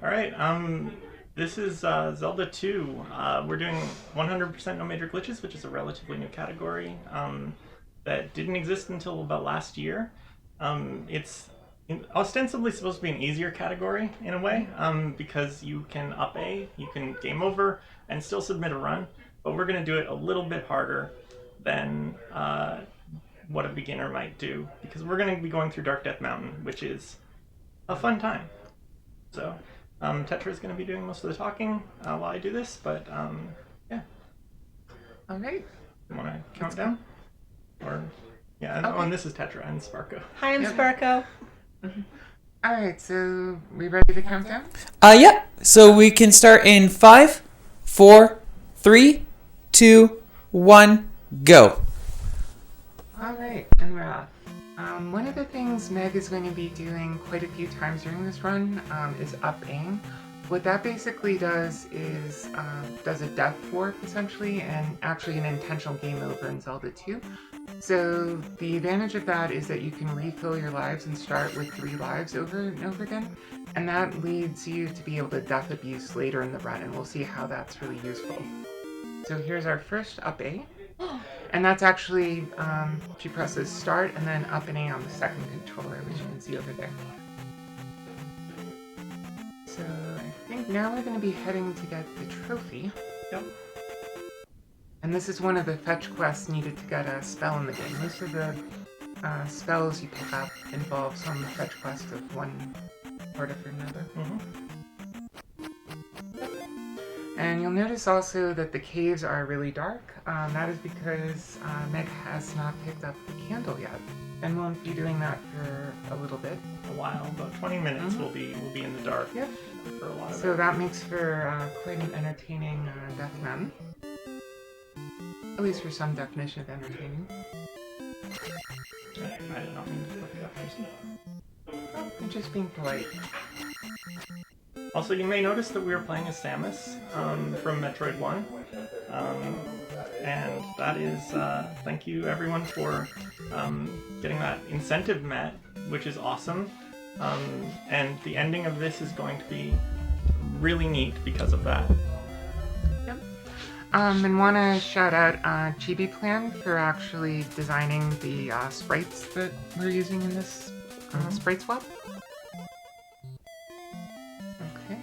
All right. This is Zelda 2. We're doing 100% no major glitches, which is a relatively new category that didn't exist until about last year. It's ostensibly supposed to be an easier category in a way because you can up A, you can game over, and still submit a run. But we're going to do it a little bit harder than what a beginner might do because we're going to be going through Dark Death Mountain, which is a fun time. So Tetra is going to be doing most of the talking while I do this, but yeah. All right. You want to count down? Or yeah, Okay. and this is Tetra and Sparko. Hi, I'm Yep. Sparko. All right, so we ready to count down? Yeah. So we can start in 5, 4, 3, 2, 1, go. All right, and we're off. One of the things Meg is going to be doing quite a few times during this run is up aim. What that basically does is does a death warp essentially, and actually an intentional game over in Zelda 2. So the advantage of that is that you can refill your lives and start with 3 lives over and over again, and that leads you to be able to death abuse later in the run, and we'll see how that's really useful. So here's our first up A. And that's actually, she presses start and then up and A on the second controller, which you can see over there. So I think now we're going to be heading to get the trophy. Yep. And this is one of the fetch quests needed to get a spell in the game. Most of the spells you pick up involve some fetch quest of one sort or another. And you'll notice also that the caves are really dark. That is because Meg has not picked up the candle yet, and won't be doing that for a little bit. A while, about 20 minutes. We'll be in the dark. Yep. For a lot of So it. that makes for quite an entertaining Death Mountain. At least for some definition of entertaining. I did not mean to look it up first. Oh, I'm just being polite. Also, you may notice that we are playing as Samus from Metroid 1. And that is, thank you everyone for getting that incentive met, which is awesome. And the ending of this is going to be really neat because of that. Yep. And want to shout out Chibi Plan for actually designing the sprites that we're using in this sprite swap. Okay.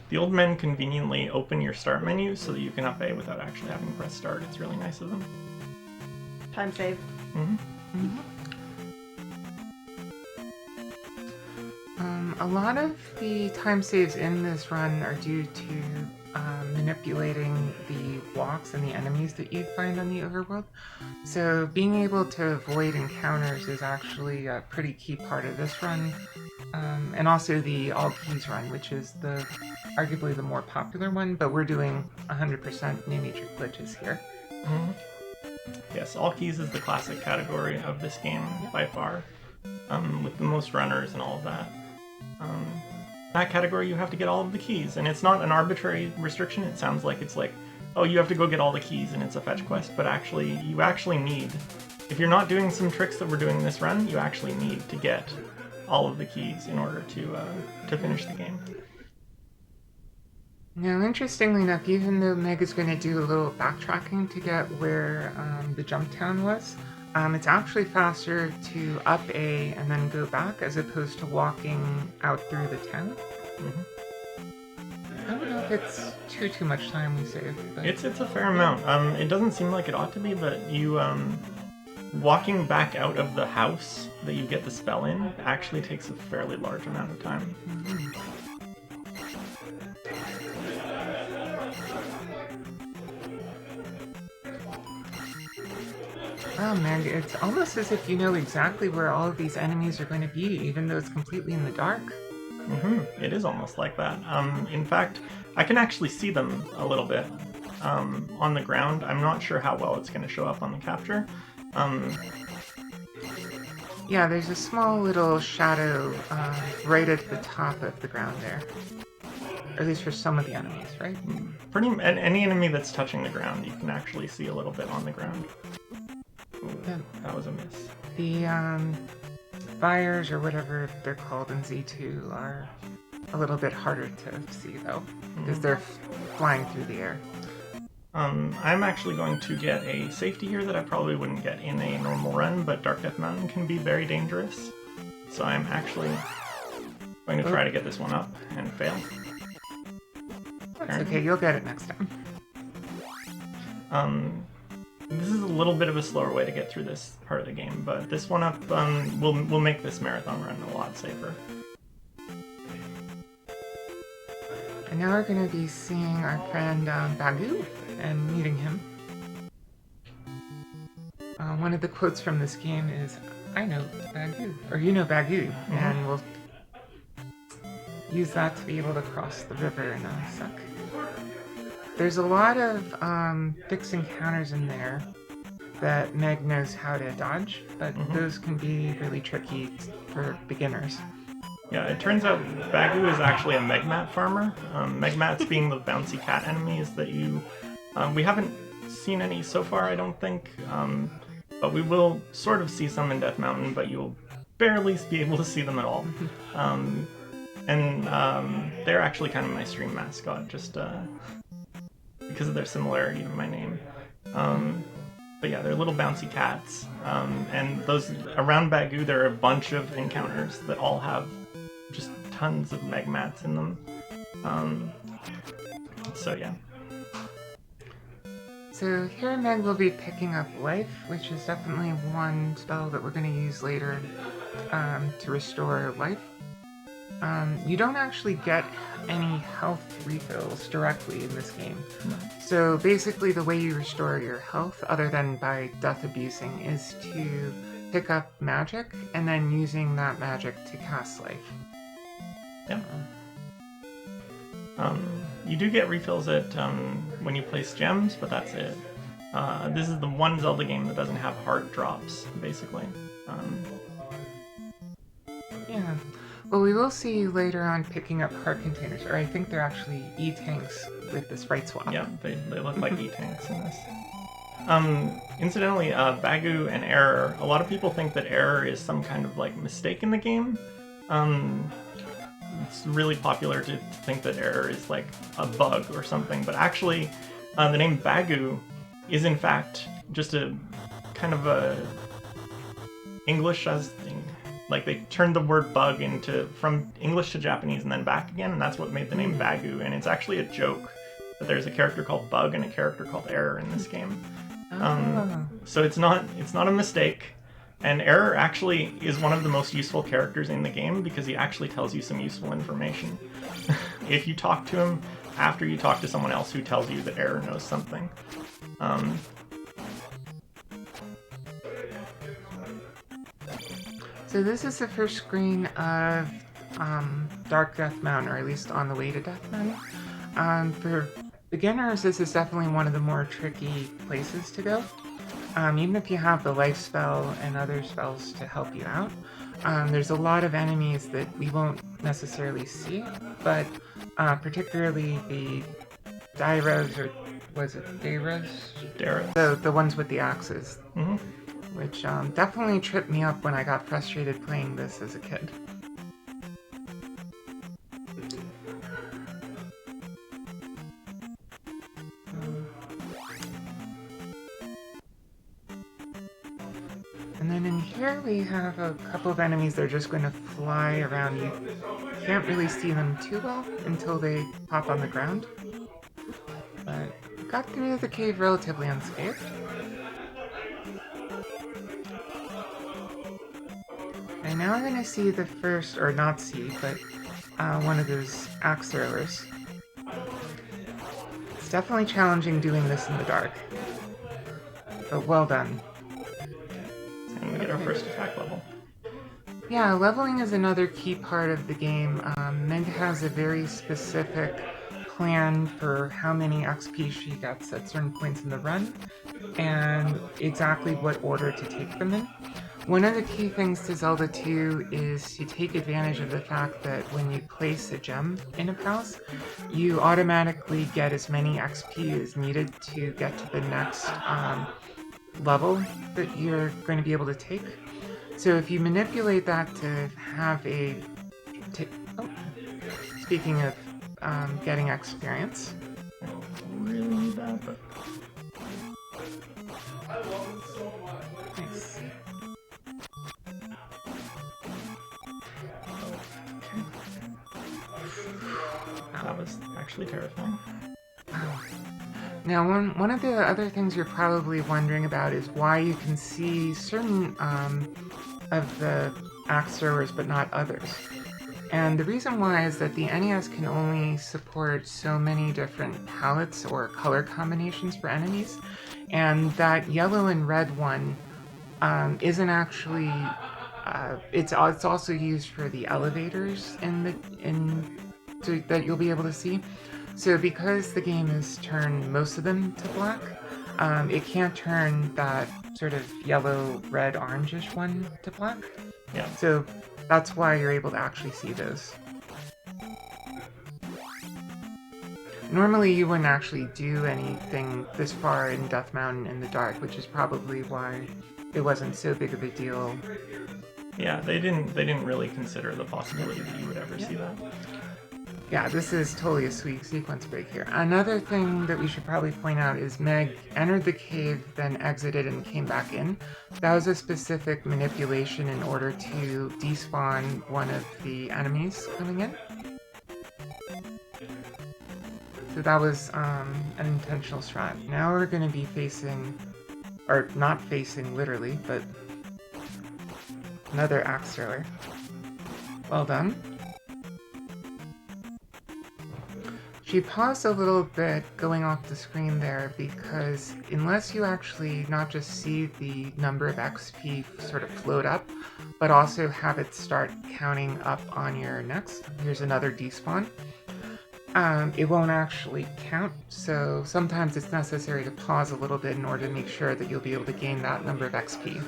The old men conveniently open your start menu so that you can up A without actually having to press start. It's really nice of them. Time save. A lot of the time saves in this run are due to manipulating the walks and the enemies that you find on the overworld. So being able to avoid encounters is actually a pretty key part of this run. And also the all keys run, which is arguably the more popular one, but we're doing 100% no major glitches here. Yes, all keys is the classic category of this game by far, with the most runners and all of that. That category you have to get all of the keys, and it's not an arbitrary restriction. It sounds like it's like, oh, you have to go get all the keys and it's a fetch quest, but actually you actually need, if you're not doing some tricks that we're doing in this run, you actually need to get all of the keys in order to finish the game. Now, interestingly enough, even though Meg is going to do a little backtracking to get where the jump town was, it's actually faster to up A and then go back as opposed to walking out through the town. I don't know if it's too much time we save. But... It's a fair amount. It doesn't seem like it ought to be, but you walking back out of the house that you get the spell in actually takes a fairly large amount of time. Oh man, it's almost as if you know exactly where all of these enemies are going to be, even though it's completely in the dark. It is almost like that. In fact, I can actually see them a little bit on the ground. I'm not sure how well it's going to show up on the capture. Yeah, there's a small little shadow right at the top of the ground there. At least for some of the enemies, right? Any enemy that's touching the ground, you can actually see a little bit on the ground. Ooh, that was a miss. The fires or whatever they're called in Z2 are a little bit harder to see though, because they're flying through the air. I'm actually going to get a safety here that I probably wouldn't get in a normal run, but Dark Death Mountain can be very dangerous. So I'm actually going to try to get this one up and fail. That's okay, you'll get it next time. This is a little bit of a slower way to get through this part of the game, but this one up will make this marathon run a lot safer. And now we're going to be seeing our friend Bagu and meeting him. One of the quotes from this game is, "I know Bagu," or "You know Bagu," and we'll use that to be able to cross the river in a sec. There's a lot of fixed encounters in there that Meg knows how to dodge, but those can be really tricky for beginners. Yeah, it turns out Bagu is actually a megmat farmer. Megmats being the bouncy cat enemies that you... we haven't seen any so far, I don't think, but we will sort of see some in Death Mountain, but you'll barely be able to see them at all. They're actually kind of my stream mascot, just because of their similarity to my name. But yeah, they're little bouncy cats, and those around Bagu there are a bunch of encounters that all have just tons of megmats in them. So yeah. So here Meg will be picking up life, which is definitely one spell that we're going to use later to restore life. You don't actually get any health refills directly in this game. So basically the way you restore your health, other than by death abusing, is to pick up magic and then using that magic to cast life. Yeah. You do get refills at when you place gems, but that's it. This is the one Zelda game that doesn't have heart drops, basically. Yeah. Well, we will see later on picking up heart containers, or I think they're actually E-tanks with the sprite swap. Yeah, they look like E-tanks in this. Incidentally, Bagu and Error, a lot of people think that Error is some kind of like mistake in the game. It's really popular to think that Error is like a bug or something, but actually the name Bagu is in fact just a kind of a English as thing. Like they turned the word bug from English to Japanese and then back again, and that's what made the name Bagu, and it's actually a joke that there's a character called Bug and a character called Error in this game. So it's not a mistake. And Error actually is one of the most useful characters in the game because he actually tells you some useful information. If you talk to him after you talk to someone else who tells you that Error knows something. So this is the first screen of Dark Death Mountain, or at least on the way to Death Mountain. For beginners, this is definitely one of the more tricky places to go. Even if you have the life spell and other spells to help you out, there's a lot of enemies that we won't necessarily see, but particularly the Dairos, or was it Dairos? Dairos. The ones with the axes, which definitely tripped me up when I got frustrated playing this as a kid. And then in here we have a couple of enemies that are just going to fly around. You can't really see them too well until they pop on the ground. But got through the cave relatively unscathed. And now we're going to see the first, or not see, but one of those axe throwers. It's definitely challenging doing this in the dark. But well done. And we get our first attack level. Yeah, leveling is another key part of the game. Meg has a very specific plan for how many XP she gets at certain points in the run, and exactly what order to take them in. One of the key things to Zelda 2 is to take advantage of the fact that when you place a gem in a palace, you automatically get as many XP as needed to get to the next level that you're going to be able to take. So if you manipulate that to have a... speaking of getting experience. I don't really need that, but Nice. that was actually terrifying. Now, one of the other things you're probably wondering about is why you can see certain of the axe throwers but not others. And the reason why is that the NES can only support so many different palettes or color combinations for enemies, and that yellow and red one isn't actually. It's also used for the elevators that you'll be able to see. So because the game has turned most of them to black, it can't turn that sort of yellow, red, orangish one to black. Yeah. So that's why you're able to actually see those. Normally you wouldn't actually do anything this far in Death Mountain in the dark, which is probably why it wasn't so big of a deal. Yeah, they didn't really consider the possibility that you would ever see that. Yeah, this is totally a sweet sequence break here. Another thing that we should probably point out is Meg entered the cave, then exited and came back in. That was a specific manipulation in order to despawn one of the enemies coming in. So that was an intentional strat. Now we're going to be facing, or not facing literally, but another axe thrower. Well done. She paused a little bit going off the screen there because unless you actually not just see the number of XP sort of float up, but also have it start counting up on your next, here's another despawn, it won't actually count. So sometimes it's necessary to pause a little bit in order to make sure that you'll be able to gain that number of XP.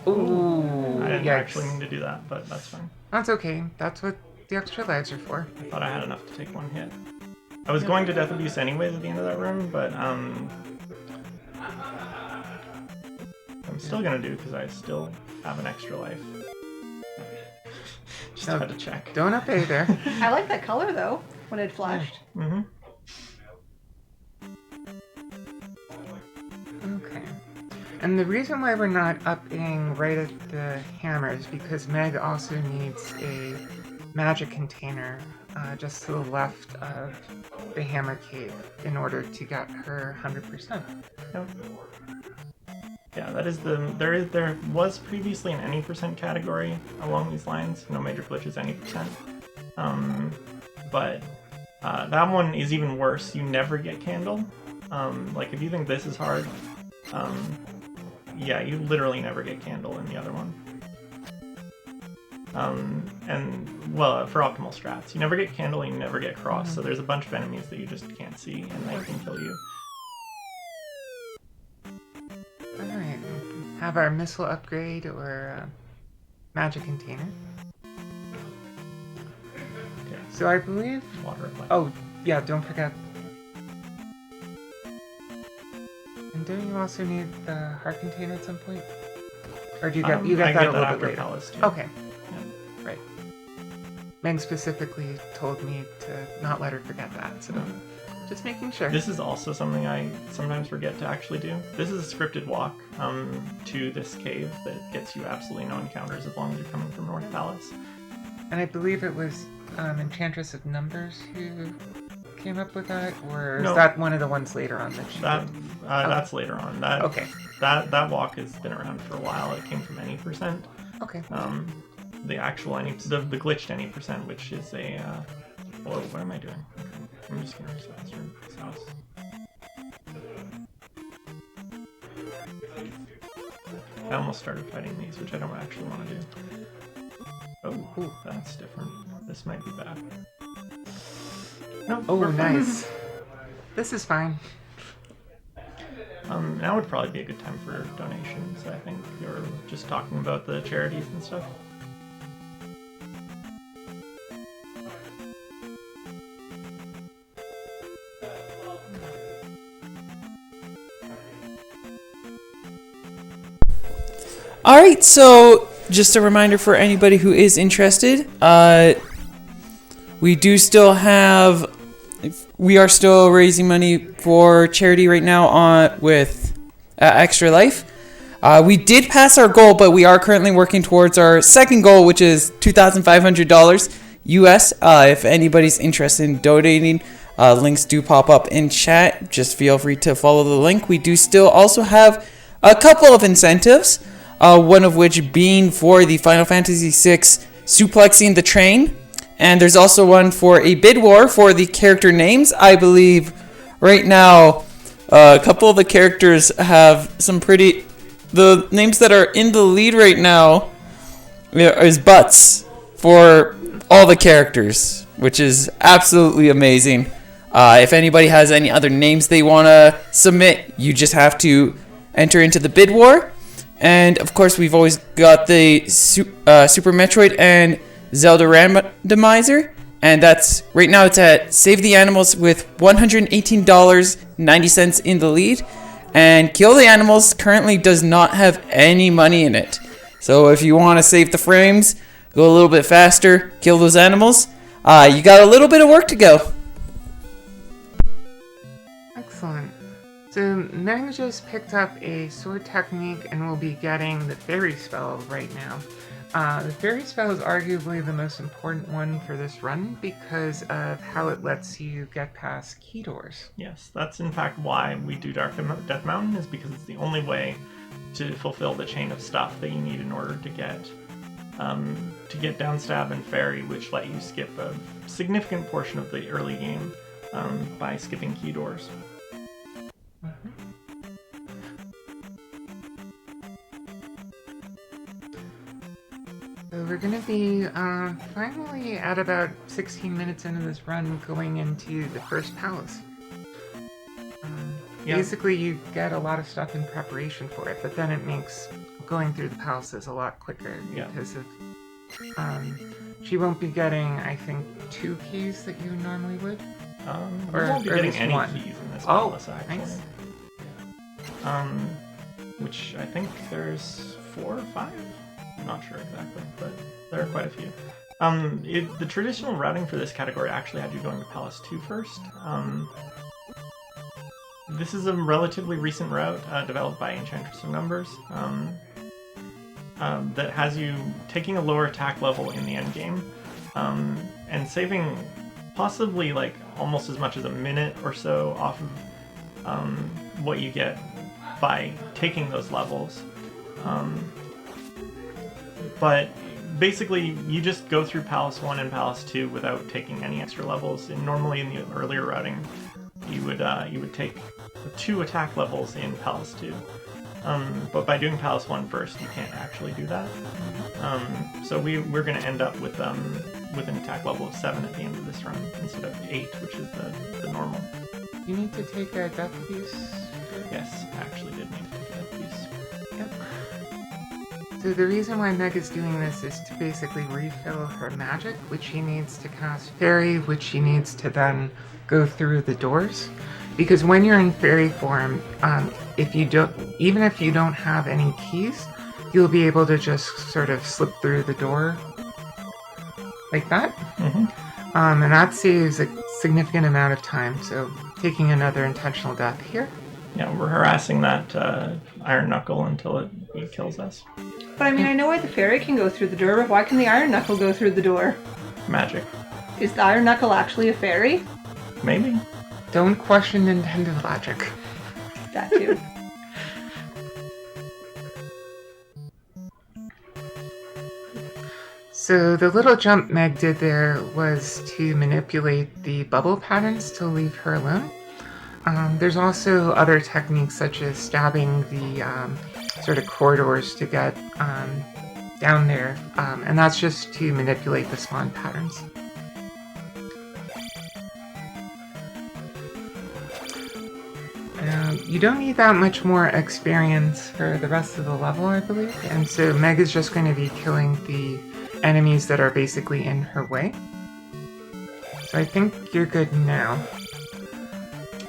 Ooh, I didn't yikes. actually mean to do that, but that's fine. That's okay. That's what the extra lives are for. I thought I had enough to take one hit. I was going to Death Abuse anyways at the end of that room, but I'm still gonna do because I still have an extra life. Just had to check. Don't obey there. I like that color though when it flashed. Mm-hmm. Okay. And the reason why we're not upping right at the hammer is because Meg also needs a magic container just to the left of the hammer cave in order to get her 100%. Yep. Yeah, that is there was previously an any percent category along these lines. No major glitches, any percent. But that one is even worse. You never get candle. Like if you think this is hard, yeah, you literally never get candle in the other one. And well, for optimal strats, you never get candle, and you never get cross. So there's a bunch of enemies that you just can't see, and they can kill you. Alright. Have our missile upgrade or magic container. Okay. So I believe... Water of life. Oh, yeah, don't forget. And don't you also need the heart container at some point? Or do you get, I that get a little after bit later? Palace too. Okay. Yeah. Right. Meg specifically told me to not let her forget that, so just making sure. This is also something I sometimes forget to actually do. This is a scripted walk to this cave that gets you absolutely no encounters as long as you're coming from North Palace. And I believe it was Enchantress of Numbers who came up with that, or No. is that one of the ones later on that she That did? that's later on. That Okay. That walk has been around for a while. It came from any percent. Okay. The actual any the glitched any percent, which is a whoa, what am I doing? Okay. I'm just gonna reset this house. I almost started fighting these, which I don't actually want to do. Oh, ooh, that's different. This might be bad. No. Oh, we're fine. nice. This is fine. Now would probably be a good time for donations, I think, or just talking about the charities and stuff. All right, so just a reminder for anybody who is interested, we do still have. We are still raising money for charity right now with Extra Life. We did pass our goal, but we are currently working towards our second goal, which is $2,500 US. If anybody's interested in donating, links do pop up in chat. Just feel free to follow the link. We do still also have a couple of incentives, one of which being for the Final Fantasy VI suplexing the train. And there's also one for a bid war for the character names. I believe right now a couple of the characters have some pretty... The names that are in the lead right now is butts for all the characters, which is absolutely amazing. If anybody has any other names they want to submit, you just have to enter into the bid war. And of course, we've always got the Super Metroid and Zelda randomizer, and that's right now it's at Save the Animals with $118.90 in the lead, and Kill the Animals currently does not have any money in it. So if you want to save the frames, go a little bit faster, kill those animals, you got a little bit of work to go. Excellent. So Meg just picked up a sword technique and will be getting the fairy spell right now. The fairy spell is arguably the most important one for this run because of how it lets you get past key doors. Yes, that's in fact why we do Death Mountain, is because it's the only way to fulfill the chain of stuff that you need in order to get Downstab and Fairy, which let you skip a significant portion of the early game by skipping key doors. Mm-hmm. So we're going to be finally at about 16 minutes into this run going into the first palace. Yeah. Basically, you get a lot of stuff in preparation for it, but then it makes going through the palaces a lot quicker because of... she won't be getting, I think, 2 keys that you normally would. We won't be getting any one. keys in this palace, actually. Nice. Which I think there's 4 or 5? I'm not sure exactly, but there are quite a few. The traditional routing for this category actually had you going to Palace 2 first. This is a relatively recent route developed by Enchantress of Numbers that has you taking a lower attack level in the end game and saving possibly like almost as much as a minute or so off of what you get by taking those levels. But basically, you just go through Palace 1 and Palace 2 without taking any extra levels. And normally in the earlier routing, you would take 2 attack levels in Palace 2. But by doing Palace 1 first, you can't actually do that. So we're going to end up with an attack level of 7 at the end of this run instead of 8, which is the normal. You need to take a death piece? Yes, I actually did need to take a death piece. Yep. So the reason why Meg is doing this is to basically refill her magic, which she needs to cast Fairy, which she needs to then go through the doors. Because when you're in Fairy form, even if you don't have any keys, you'll be able to just sort of slip through the door like that. Mm-hmm. And that saves a significant amount of time. So taking another intentional death here. Yeah, we're harassing that Iron Knuckle until it kills us. But I mean, I know why the fairy can go through the door, but why can the Iron Knuckle go through the door? Magic. Is the Iron Knuckle actually a fairy? Maybe. Don't question Nintendo logic. That too. So the little jump Meg did there was to manipulate the bubble patterns to leave her alone. There's also other techniques such as stabbing the sort of corridors to get down there, and that's just to manipulate the spawn patterns. You don't need that much more experience for the rest of the level, I believe, and so Meg is just going to be killing the enemies that are basically in her way. So I think you're good now.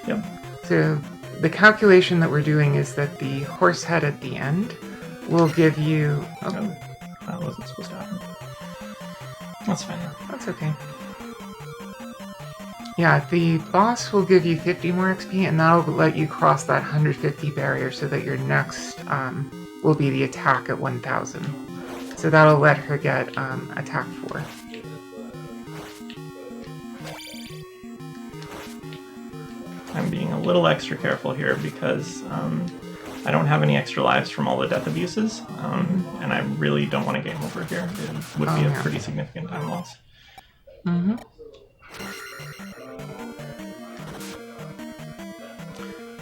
Yep. So the calculation that we're doing is that the horse head at the end will give you... Oh, that wasn't supposed to happen. That's fine. That's okay. Yeah, the boss will give you 50 more XP, and that'll let you cross that 150 barrier so that your next will be the attack at 1000. So that'll let her get attack 4. I'm being a little extra careful here because I don't have any extra lives from all the death abuses, and I really don't want to game over here. It would be a pretty significant time loss. Mm-hmm.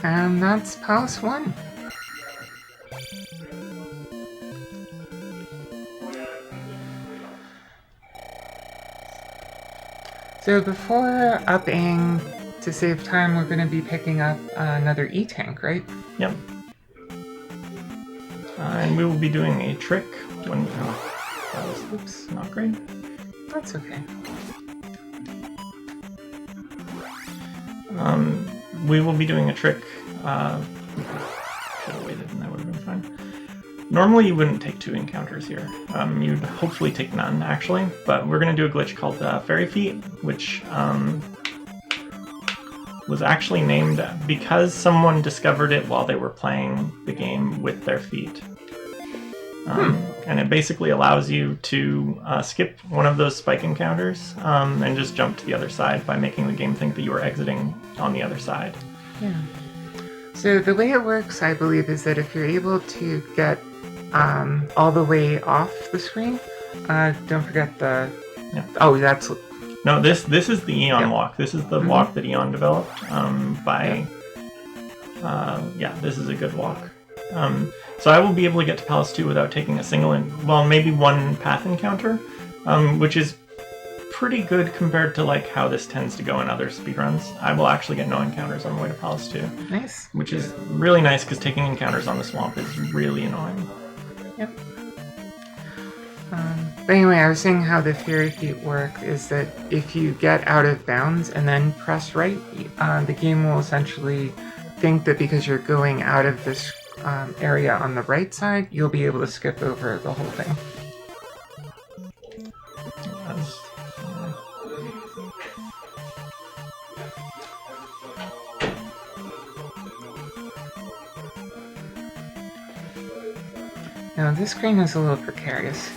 And that's Palace 1. So before upping to save time, we're going to be picking up another E-Tank, right? Yep. And we will be doing a trick when... that was, oops, not great. That's okay. We will be doing a trick. Should have waited and that would have been fine. Normally you wouldn't take 2 encounters here. You'd hopefully take none, actually. But we're going to do a glitch called Fairy Feet, which was actually named because someone discovered it while they were playing the game with their feet. And it basically allows you to skip one of those spike encounters and just jump to the other side by making the game think that you are exiting on the other side. Yeah. So the way it works, I believe, is that if you're able to get all the way off the screen, don't forget the... Yeah. Oh, that's... No, this is the Eon Yeah. walk. This is the walk that Eon developed by... Yeah, this is a good walk. So I will be able to get to Palace 2 without taking a single, well, maybe one path encounter, which is pretty good compared to like how this tends to go in other speedruns. I will actually get no encounters on the way to Palace 2. Nice. Which is really nice because taking encounters on the swamp is really annoying. Yep. But anyway, I was saying how the Fairy Feet work is that if you get out of bounds and then press right, the game will essentially think that because you're going out of this area on the right side, you'll be able to skip over the whole thing. Now this screen is a little precarious.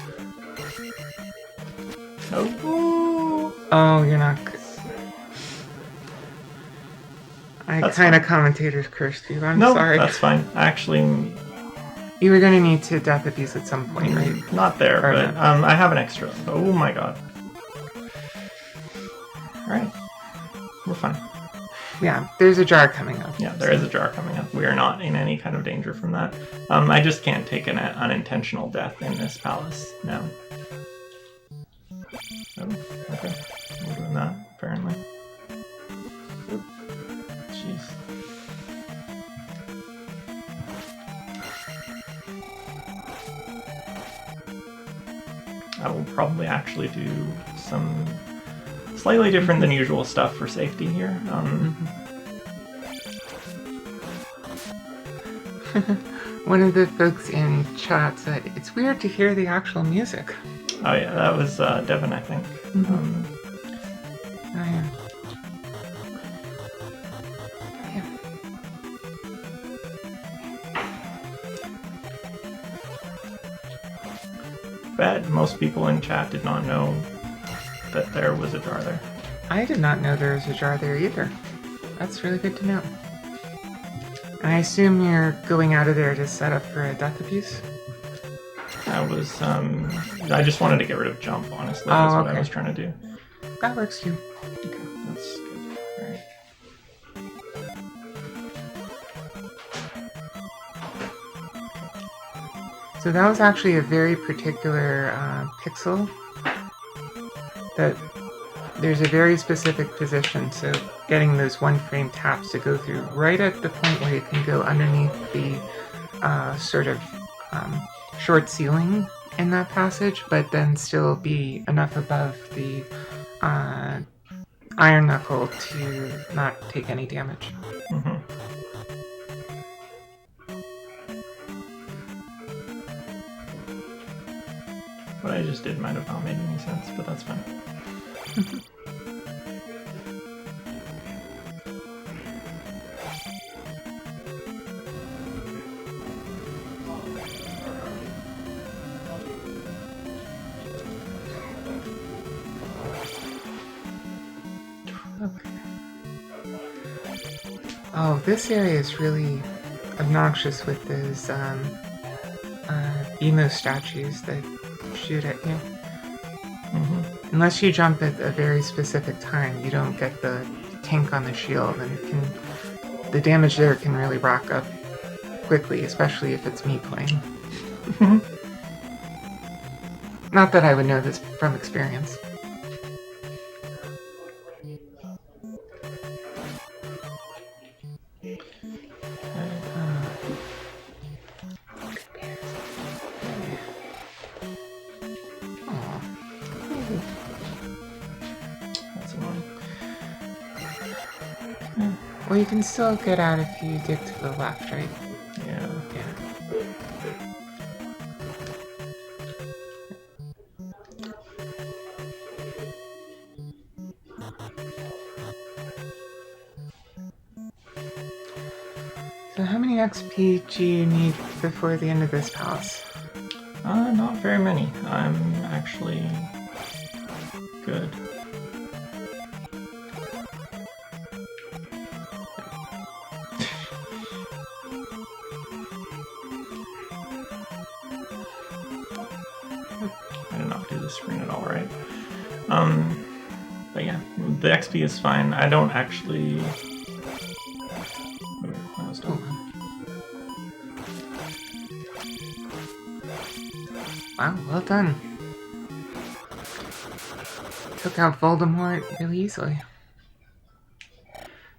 Oh, you're not good. I kind of commentator's cursed you. I'm sorry. No, that's fine. Actually, you were going to need to death abuse at some point, right? Not there, Or but not. I have an extra. Oh my god. Alright. We're fine. Yeah, there's a jar coming up. Yeah, there is a jar coming up. We are not in any kind of danger from that. I just can't take an unintentional death in this palace now. Oh, okay. We're doing that, apparently. Oop. Jeez. I will probably actually do some slightly different than usual stuff for safety here. One of the folks in chat said, it's weird to hear the actual music. Oh yeah, that was Devin, I think. Oh yeah. Bet most people in chat did not know that there was a jar there. I did not know there was a jar there either. That's really good to know. And I assume you're going out of there to set up for a death abuse? I just wanted to get rid of jump, honestly. That's what I was trying to do. That works too. Okay, that's good. Alright. So that was actually a very particular pixel that there's a very specific position, so getting those one frame taps to go through right at the point where you can go underneath the sort of short ceiling in that passage, but then still be enough above the iron knuckle to not take any damage. What I just did might have not made any sense, but that's fine. Okay. Oh, this area is really obnoxious with those emo statues that shoot at you. Unless you jump at a very specific time, you don't get the tink on the shield, and the damage there can really rack up quickly, especially if it's me playing. Not that I would know this from experience. Well, you can still get out if you dig to the left, right? Yeah. So how many XP do you need before the end of this palace? Not very many. I'm actually good. I did not do the screen at all right. But yeah, the XP is fine. I don't actually... Wow, well done. Took out Voldemort really easily.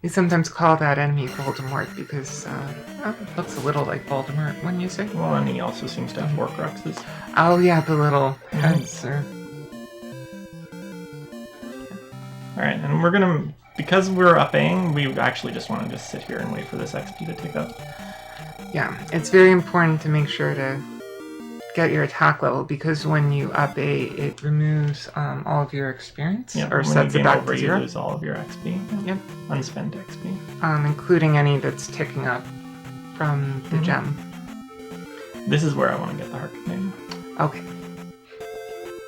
We sometimes call that enemy Voldemort because it looks a little like Voldemort, wouldn't you say? Well, and he also seems to have Horcruxes. Oh yeah, the little heads. Alright, and we're gonna... Because we're up-Aing, we actually just want to just sit here and wait for this XP to tick up. Yeah, it's very important to make sure to get your attack level, because when you up A, it removes all of your experience, or sets it back to 0. You lose all of your XP. Yep. Unspent XP. Including any that's ticking up from the gem. This is where I want to get the Heart Container. Okay.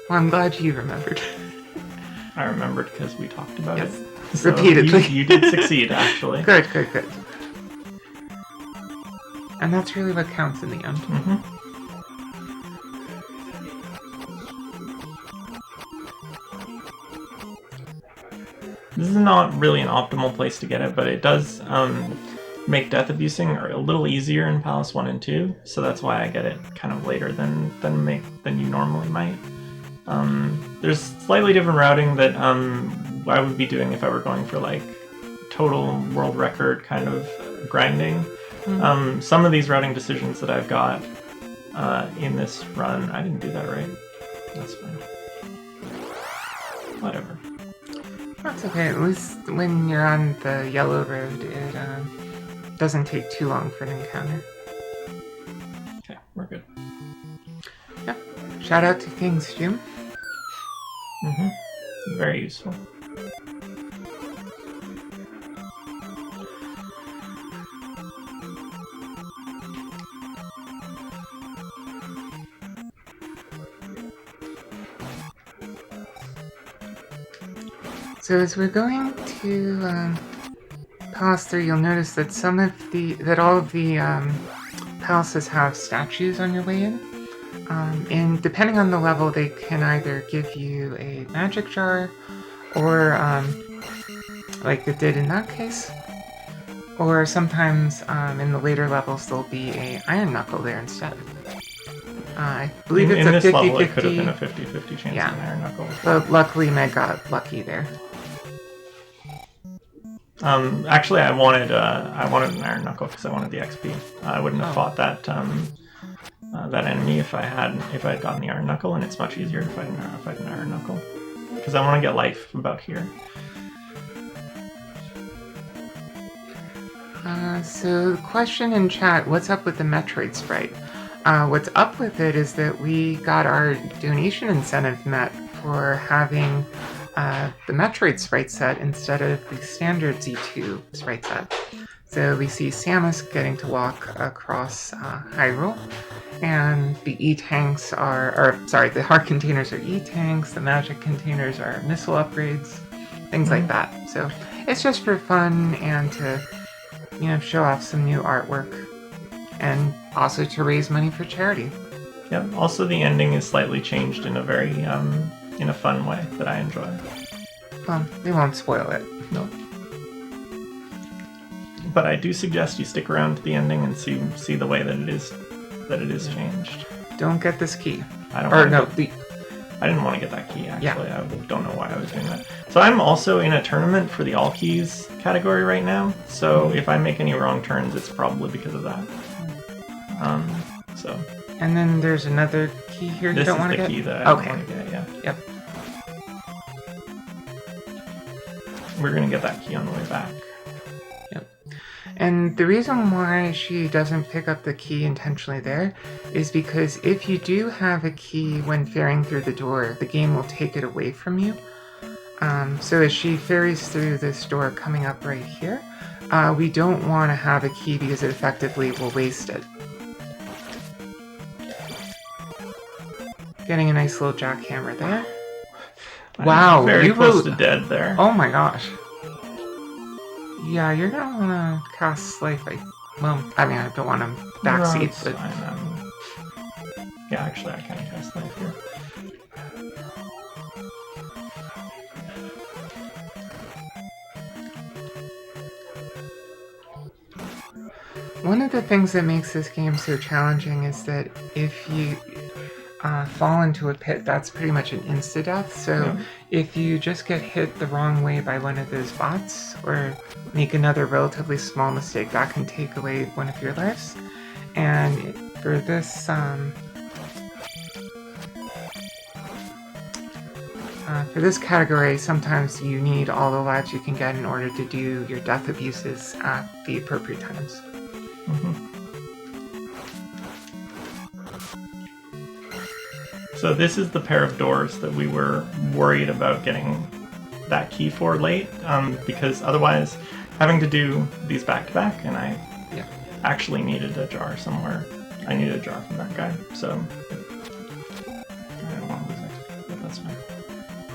Well, I'm glad you remembered. I remembered because we talked about yes. it. So repeatedly. You did succeed, actually. Good. And that's really what counts in the end. This is not really an optimal place to get it, but it does make death abusing a little easier in Palace 1 and 2, so that's why I get it kind of later than you normally might. There's slightly different routing that I would be doing if I were going for like total world record kind of grinding. Some of these routing decisions that I've got in this run, I didn't do that right. That's fine. Whatever. That's okay. At least when you're on the yellow road, it doesn't take too long for an encounter. Okay, we're good. Yep. Shout out to King's Gym. Very useful. So as we're going to Palace 3, you'll notice that all of the palaces have statues on your way in. And depending on the level, they can either give you a magic jar, or like it did in that case, or sometimes in the later levels there'll be a iron knuckle there instead. I believe it's a 50-50. In this level, it could have been a 50-50 chance of an iron knuckle. But luckily, Meg got lucky there. Actually, I wanted an iron knuckle because I wanted the XP. I wouldn't have fought that that enemy if I had gotten the iron knuckle, and it's much easier to fight an iron knuckle because I want to get life about here. So the question in chat: what's up with the Metroid sprite? What's up with it is that we got our donation incentive met for having the Metroid sprite set instead of the standard Z2 sprite set. So we see Samus getting to walk across Hyrule, and the E-tanks the heart containers are E-tanks, the magic containers are missile upgrades, things like that. So it's just for fun and to, show off some new artwork and also to raise money for charity. Yeah. Also, the ending is slightly changed in a very in a fun way that I enjoy. Well, we won't spoil it. No. But I do suggest you stick around to the ending and see the way that it is changed. Don't get this key. I don't. I didn't want to get that key, actually. Yeah. I don't know why I was doing that. So I'm also in a tournament for the all keys category right now. So if I make any wrong turns, it's probably because of that. So. And then there's another key here you don't want to get? This is the key that I don't want to get, yeah. Yep. We're going to get that key on the way back. And the reason why she doesn't pick up the key intentionally there is because if you do have a key when ferrying through the door, the game will take it away from you. So as she ferries through this door coming up right here, we don't want to have a key because it effectively will waste it. Getting a nice little jackhammer there. Wow, very close to dead there. Oh my gosh. Yeah, you're gonna wanna cast life. I don't want to backseat, but yeah, actually, I can cast life here. One of the things that makes this game so challenging is that if you fall into a pit, that's pretty much an insta-death. So if you just get hit the wrong way by one of those bots, or make another relatively small mistake, that can take away one of your lives. And for this, category, sometimes you need all the lives you can get in order to do your death abuses at the appropriate times. Mm-hmm. So this is the pair of doors that we were worried about getting that key for late, because otherwise having to do these back to back, and I actually needed a jar somewhere. I needed a jar from that guy, so I don't want to lose it, but that's fine.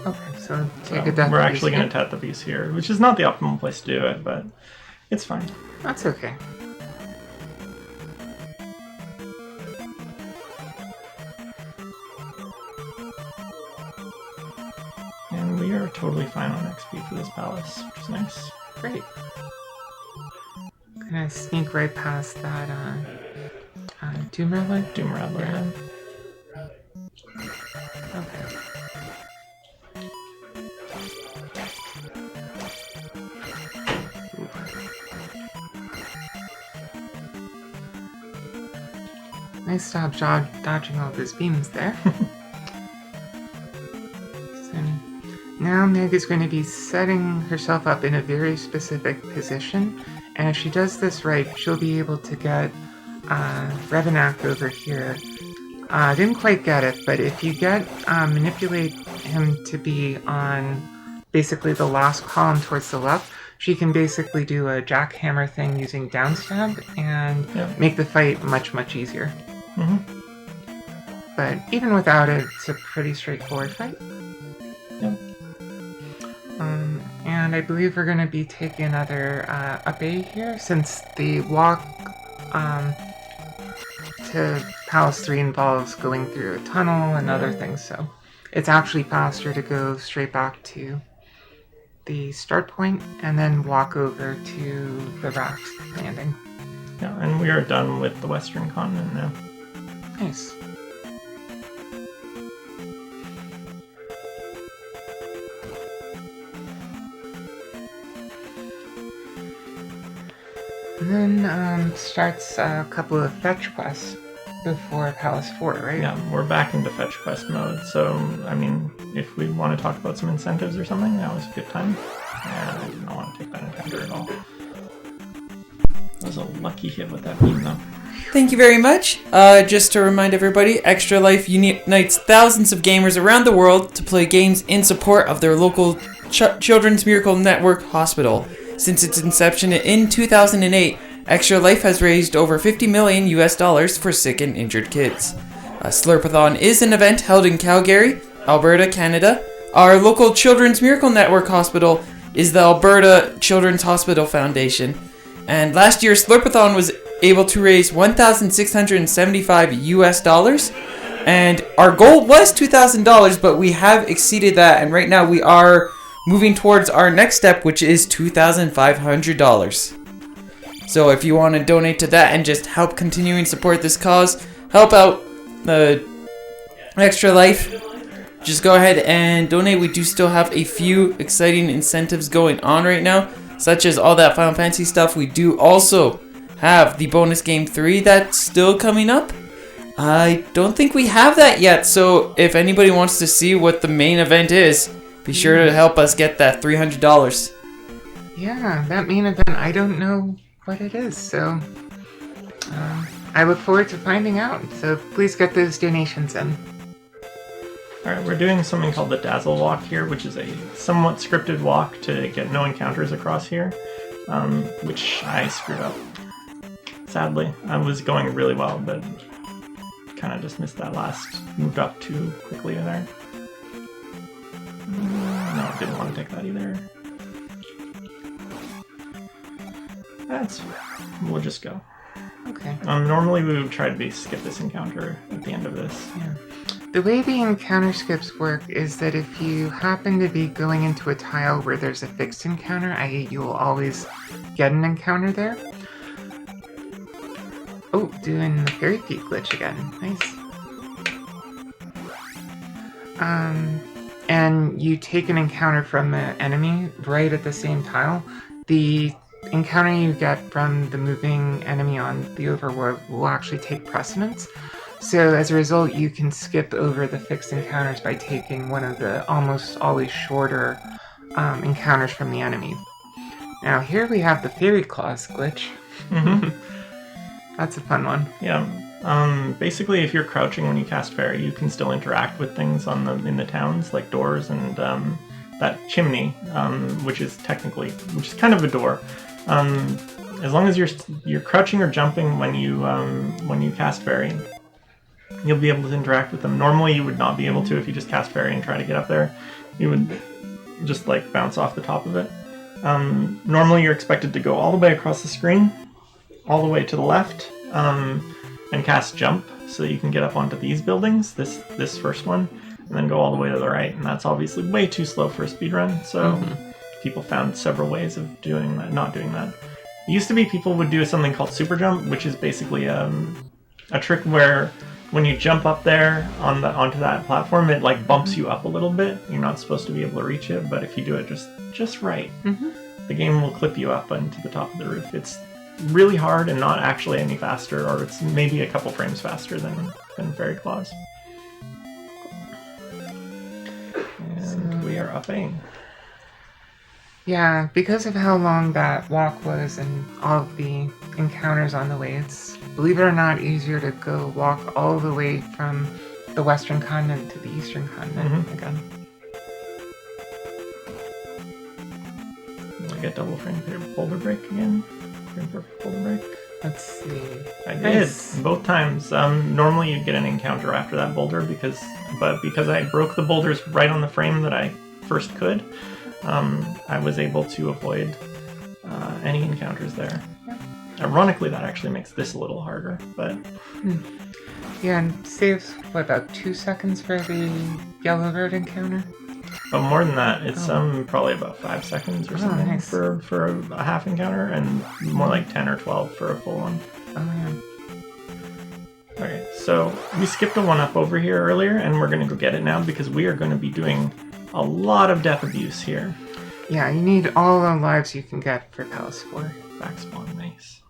Okay, so take a death. We're actually going to tap the piece here, which is not the optimal place to do it, but it's fine. That's okay. And we are totally fine on XP for this palace, which is nice. Great. Can I sneak right past that Doom Rattler? Doom Rattler, yeah. Okay. Nice job dodging all those beams there. So now Meg is going to be setting herself up in a very specific position, and if she does this right, she'll be able to get Revenak over here. Didn't quite get it, but if you manipulate him to be on basically the last column towards the left, she can basically do a jackhammer thing using downstab and make the fight much, much easier. Mm-hmm. But even without it, it's a pretty straightforward fight. Yep. And I believe we're going to be taking another up A here, since the walk to Palace 3 involves going through a tunnel and other things, so it's actually faster to go straight back to the start point and then walk over to the raft landing. Yeah, and we are done with the Western continent now. Nice. And then starts a couple of fetch quests before Palace 4, right? Yeah, we're back into fetch quest mode, so, I mean, if we want to talk about some incentives or something, that was a good time. And I did not want to take that encounter at all. That was a lucky hit with that beam, though. Thank you very much. Just to remind everybody, Extra Life unites thousands of gamers around the world to play games in support of their local Children's Miracle Network hospital. Since its inception in 2008, Extra Life has raised over $50 million for sick and injured kids. SLURPATHON is an event held in Calgary, Alberta, Canada, our local Children's Miracle Network hospital is the Alberta Children's Hospital Foundation. And last year, SLURPATHON was able to raise $1,675 and our goal was $2,000, but we have exceeded that, and right now we are moving towards our next step, which is $2,500. So if you want to donate to that and just help continuing support this cause, help out the Extra Life, just go ahead and donate. We do still have a few exciting incentives going on right now, such as all that Final Fantasy stuff. We do also have the bonus game 3 that's still coming up. I don't think we have that yet, so if anybody wants to see what the main event is, be sure to help us get that $300. Yeah, that main event, I don't know what it is, so I look forward to finding out. So please get those donations in. Alright, we're doing something called the Dazzle Walk here, which is a somewhat scripted walk to get no encounters across here, which I screwed up. Sadly, I was going really well, but kind of just missed that last, moved up too quickly there. No, I didn't want to take that either. We'll just go. Okay. Normally we would try to skip this encounter at the end of this. Yeah. The way the encounter skips work is that if you happen to be going into a tile where there's a fixed encounter, i.e. you will always get an encounter there. Oh, doing the fairy feet glitch again. Nice. And you take an encounter from the enemy right at the same tile. The encounter you get from the moving enemy on the overworld will actually take precedence. So as a result, you can skip over the fixed encounters by taking one of the almost always shorter encounters from the enemy. Now here we have the fairy claws glitch. Mm-hmm. That's a fun one. Yeah. Basically, if you're crouching when you cast fairy, you can still interact with things in the towns, like doors and that chimney, which is kind of a door. As long as you're crouching or jumping when you cast fairy, you'll be able to interact with them. Normally, you would not be able to if you just cast fairy and try to get up there. You would just like bounce off the top of it. Normally, you're expected to go all the way across the screen, all the way to the left, and cast jump so that you can get up onto these buildings, this first one, and then go all the way to the right. And that's obviously way too slow for a speedrun, so people found several ways of doing that, not doing that. It used to be people would do something called super jump, which is basically a trick where when you jump up there onto that platform, it like bumps you up a little bit. You're not supposed to be able to reach it, but if you do it just right, the game will clip you up onto the top of the roof. It's really hard and not actually any faster, or it's maybe a couple frames faster than Fairy Claws. And we are upping. Yeah, because of how long that walk was and all of the encounters on the way, it's, believe it or not, easier to go walk all the way from the western continent to the eastern continent again. I get double frame boulder break again. Frame perfect boulder break. Let's see. I Nice. did both times. Normally you'd get an encounter after that boulder because I broke the boulders right on the frame that I first could. I was able to avoid any encounters there. Ironically, that actually makes this a little harder, but... Yeah, and saves, what, about 2 seconds for the yellow road encounter? But more than that, it's probably about 5 seconds or something nice. for a half encounter, and more like 10 or 12 for a full one. Oh, yeah. Okay, so we skipped a 1-up over here earlier, and we're going to go get it now because we are going to be doing a lot of death abuse here. Yeah, you need all the lives you can get for Palace 4. Back spawn, nice.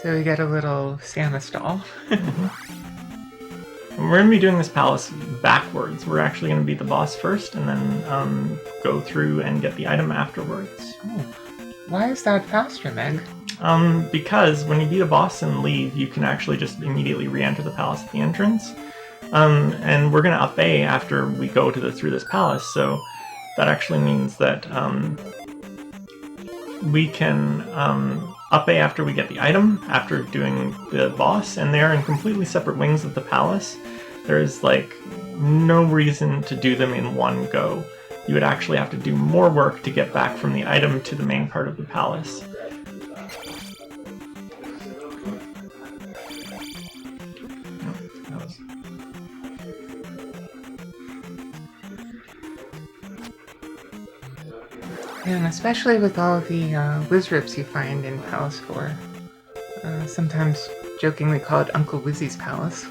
So we get a little Samus doll. And we're going to be doing this palace backwards. We're actually going to beat the boss first, and then go through and get the item afterwards. Oh. Why is that faster, Meg? Because when you beat a boss and leave, you can actually just immediately re-enter the palace at the entrance. And we're going to up A after we go through this palace, so that actually means that we can up A after we get the item, after doing the boss, and they're in completely separate wings of the palace. There's like no reason to do them in one go. You would actually have to do more work to get back from the item to the main part of the palace. And especially with all the Wizrips you find in Palace 4. Sometimes jokingly called Uncle Wizzy's Palace.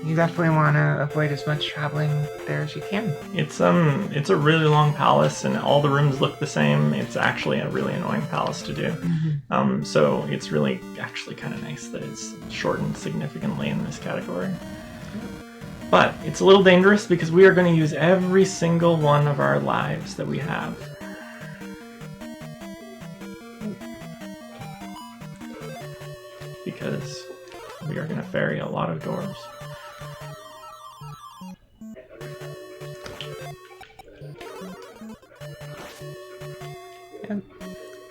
You definitely want to avoid as much traveling there as you can. It's a really long palace, and all the rooms look the same. It's actually a really annoying palace to do. Mm-hmm. So it's really actually kind of nice that it's shortened significantly in this category. But it's a little dangerous because we are going to use every single one of our lives that we have. Because we are going to ferry a lot of doors. Yep.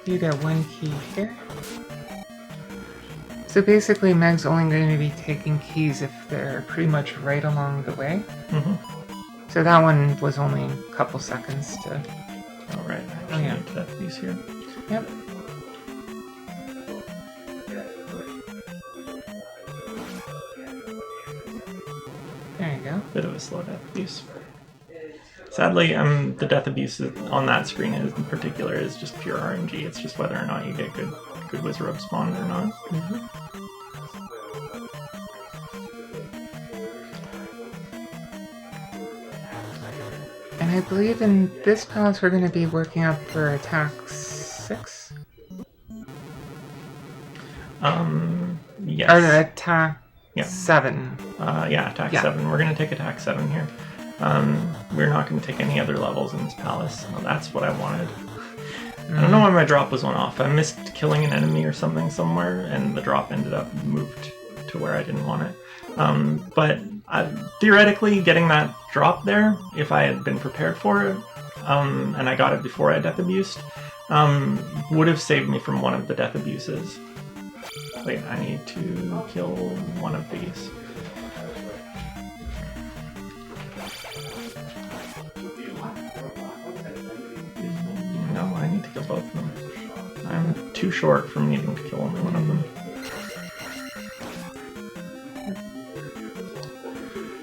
You get one key here. So basically, Meg's only going to be taking keys if they're pretty much right along the way. Mm-hmm. So that one was only a couple seconds to... All right. Oh, yeah. Need that piece here. Yep. There you go. Bit of a slow death abuse. Sadly, the death abuse on that screen in particular is just pure RNG. It's just whether or not you get good Wizrobe spawned or not. Mm-hmm. And I believe in this palace we're going to be working up for attack 6? Yes. Or attack Yeah. 7. Yeah, attack 7. We're going to take attack 7 here. We're not going to take any other levels in this palace. Well, that's what I wanted. I don't know why my drop was one off. I missed killing an enemy or something somewhere, and the drop ended up moved to where I didn't want it. But theoretically, getting that drop there, if I had been prepared for it, and I got it before I death abused, would have saved me from one of the death abuses. Wait, I need to kill one of these. No, I need to kill both of them. I'm too short from needing to kill only one of them.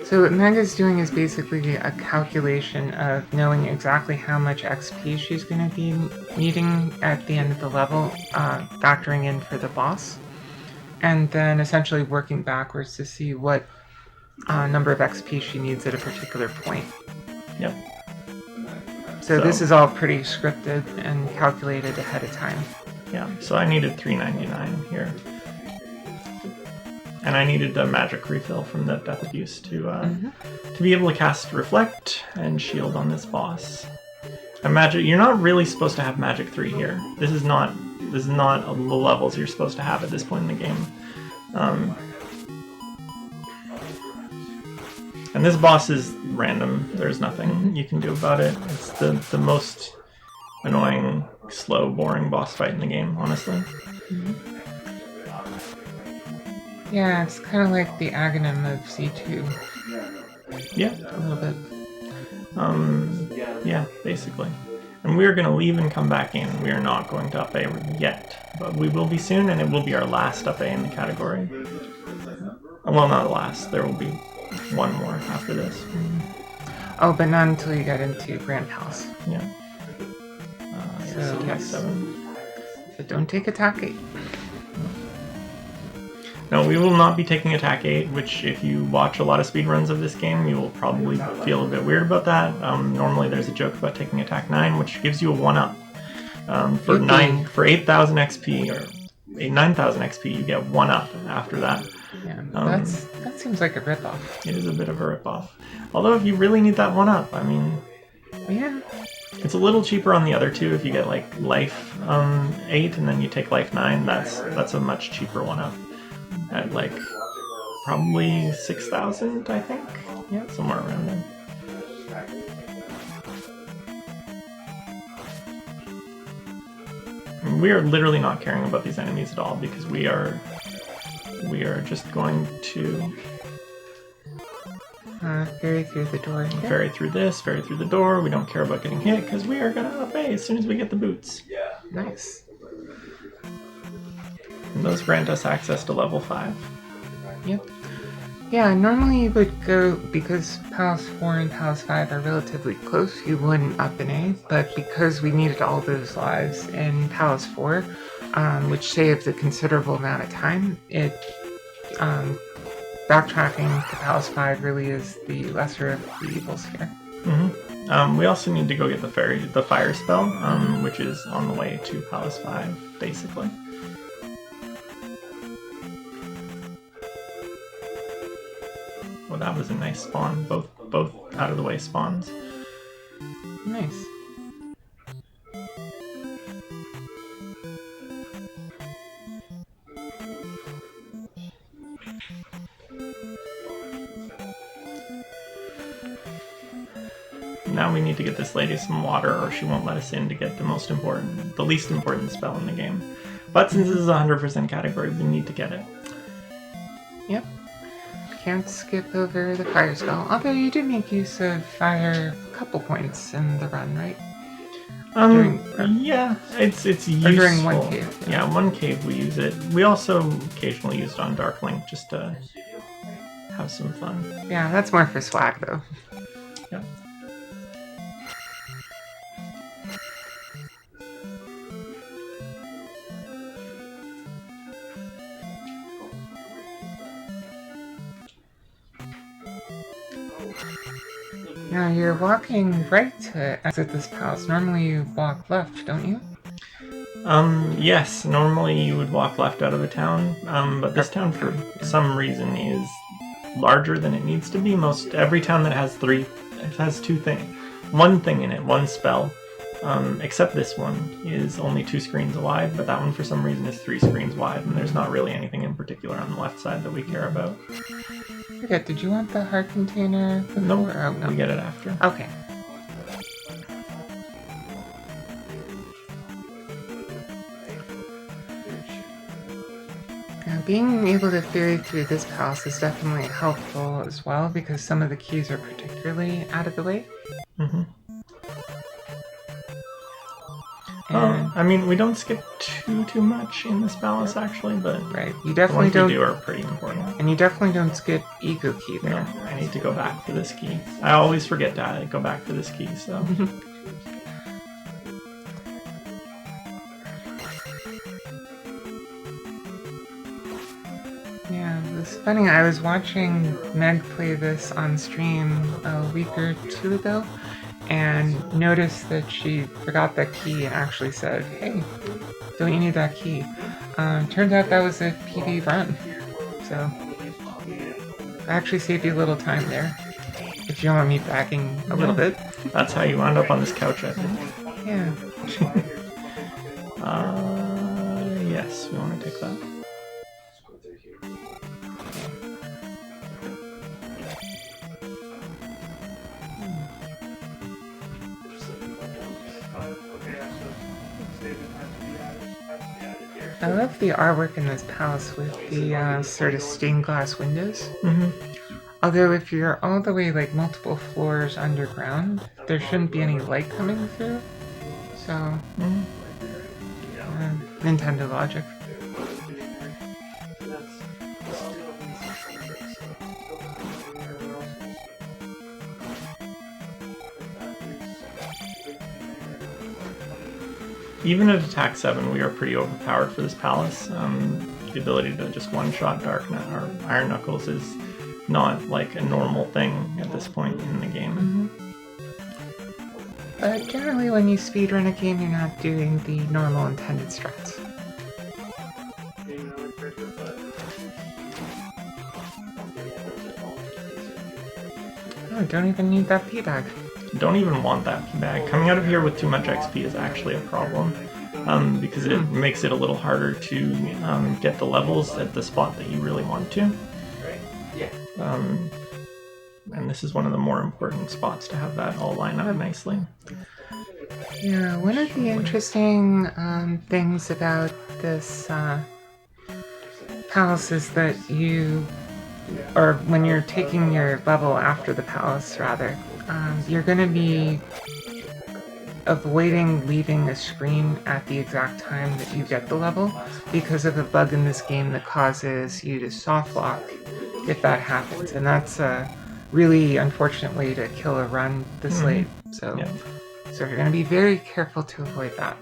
So what Meg is doing is basically a calculation of knowing exactly how much XP she's going to be needing at the end of the level, factoring in for the boss, and then essentially working backwards to see what number of XP she needs at a particular point. Yep. So this is all pretty scripted and calculated ahead of time. Yeah, so I needed 399 here. And I needed a magic refill from the death abuse to be able to cast Reflect and Shield on this boss. And magic, you're not really supposed to have Magic 3 here. This is not the levels you're supposed to have at this point in the game. And this boss is random. There's nothing you can do about it. It's the most annoying, slow, boring boss fight in the game, honestly. Yeah, it's kind of like the Aghanim of C2. Yeah. A little bit. Yeah, basically. And we're going to leave and come back in. We are not going to up A yet, but we will be soon, and it will be our last up A in the category. Well, not last. There will be one more after this. Oh, but not until you get into Grand Palace. Yeah. So, attack yes. 7. So don't take attack 8. No, we will not be taking attack 8, which if you watch a lot of speedruns of this game, you will probably feel a bit weird about that. Normally there's a joke about taking attack 9, which gives you a 1-up. For 8,000 XP, or 9,000 XP, you get 1-up after that. Yeah, that seems like a ripoff. It is a bit of a ripoff. Although if you really need that 1-up, I mean... Yeah. It's a little cheaper on the other two if you get like life 8 and then you take life 9. That's a much cheaper 1-up. At like probably 6,000, I think. Yeah, somewhere around there. We are literally not caring about these enemies at all because we are just going to ferry through the door. here. Ferry through this, ferry through the door. We don't care about getting hit because we are going to up A as soon as we get the boots. Nice. And those grant us access to level 5. Yep. Yeah, normally you would go, because Palace 4 and Palace 5 are relatively close, you wouldn't up an A, but because we needed all those lives in Palace 4, which saved a considerable amount of time, backtracking to Palace 5 really is the lesser of the evils here. We also need to go get the fire spell, which is on the way to Palace 5, basically. Well, that was a nice spawn. Both out of the way spawns. Nice. Now we need to get this lady some water, or she won't let us in to get the least important spell in the game. But since this is a 100% category, we need to get it. Yep. Can't skip over the fire spell, although you do make use of fire a couple points in the run, right? Yeah, it's useful. Or during one cave. Yeah, one cave we use it. We also occasionally use it on Dark Link just to have some fun. Yeah, that's more for swag, though. Yeah. Now, you're walking right to exit this palace. Normally you walk left, don't you? Yes, normally you would walk left out of the town, but this town for some reason is larger than it needs to be. Every town that has one thing in it, one spell, except this one is only 2 screens wide, but that one for some reason is 3 screens wide, and there's not really anything in particular on the left side that we care about. Forget, did you want the heart container before? Nope, Oh, no. we get it after. Okay. Now, being able to ferry through this palace is definitely helpful as well, because some of the keys are particularly out of the way. I mean, we don't skip too much in this palace, actually, but Right, you the definitely ones don't. we do are pretty important. And you definitely don't skip Ego Key No, there. I need to go back for this key. I always forget to go back for this key, so... Yeah, it's funny, I was watching Meg play this on stream a week or 2 ago, and noticed that she forgot that key and actually said, "Hey, don't you need that key?" Turns out that was a PB run, so I actually saved you a little time there, if you want me backing a little bit. That's how you wound up on this couch, I think. Yeah. Yes, we want to take that. I love the artwork in this palace with the sort of stained glass windows. Although if you're all the way like multiple floors underground, there shouldn't be any light coming through. So, Nintendo logic. Even at attack 7, we are pretty overpowered for this palace. The ability to just one-shot Iron Knuckles is not like a normal thing at this point in the game. But generally when you speedrun a game, you're not doing the normal intended strats. Oh, don't even need that P bag. Don't even want that P bag. Coming out of here with too much XP is actually a problem, because it makes it a little harder to get the levels at the spot that you really want to. And this is one of the more important spots to have that all line up nicely. Yeah, one of the interesting things about this palace is that you or when you're taking your level after the palace, rather, you're going to be avoiding leaving a screen at the exact time that you get the level because of a bug in this game that causes you to soft lock if that happens. And that's a really unfortunate way to kill a run this late. So, so you're going to be very careful to avoid that.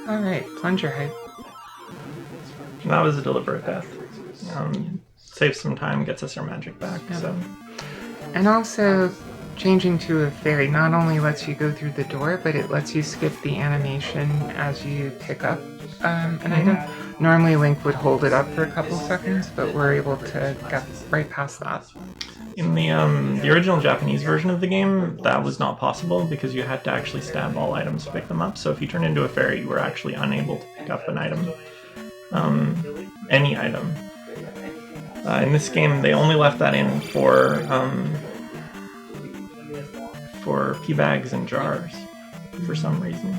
Alright, plunger height. That was a deliberate death. Saves some time, gets us our magic back. Yeah. So, and also, changing to a fairy not only lets you go through the door, but it lets you skip the animation as you pick up an item. Normally Link would hold it up for a couple seconds, but we're able to get right past that. in the original Japanese version of the game, that was not possible because you had to actually stab all items to pick them up. So if you turned into a fairy, you were actually unable to pick up an item, any item. In this game, they only left that in for pea bags and jars for some reason.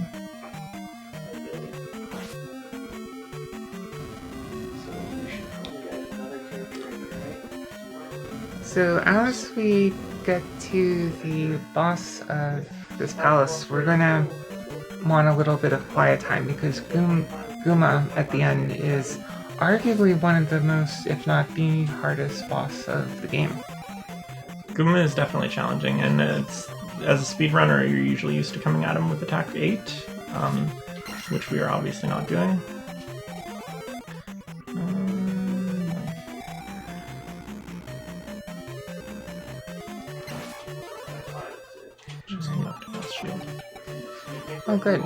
So as we get to the boss of this palace, we're gonna want a little bit of quiet time because Guma at the end is arguably one of the most, if not the hardest boss of the game. Guma is definitely challenging, and it's, as a speedrunner, you're usually used to coming at him with attack 8, which we are obviously not doing. Just enough to cast shield. Oh, good.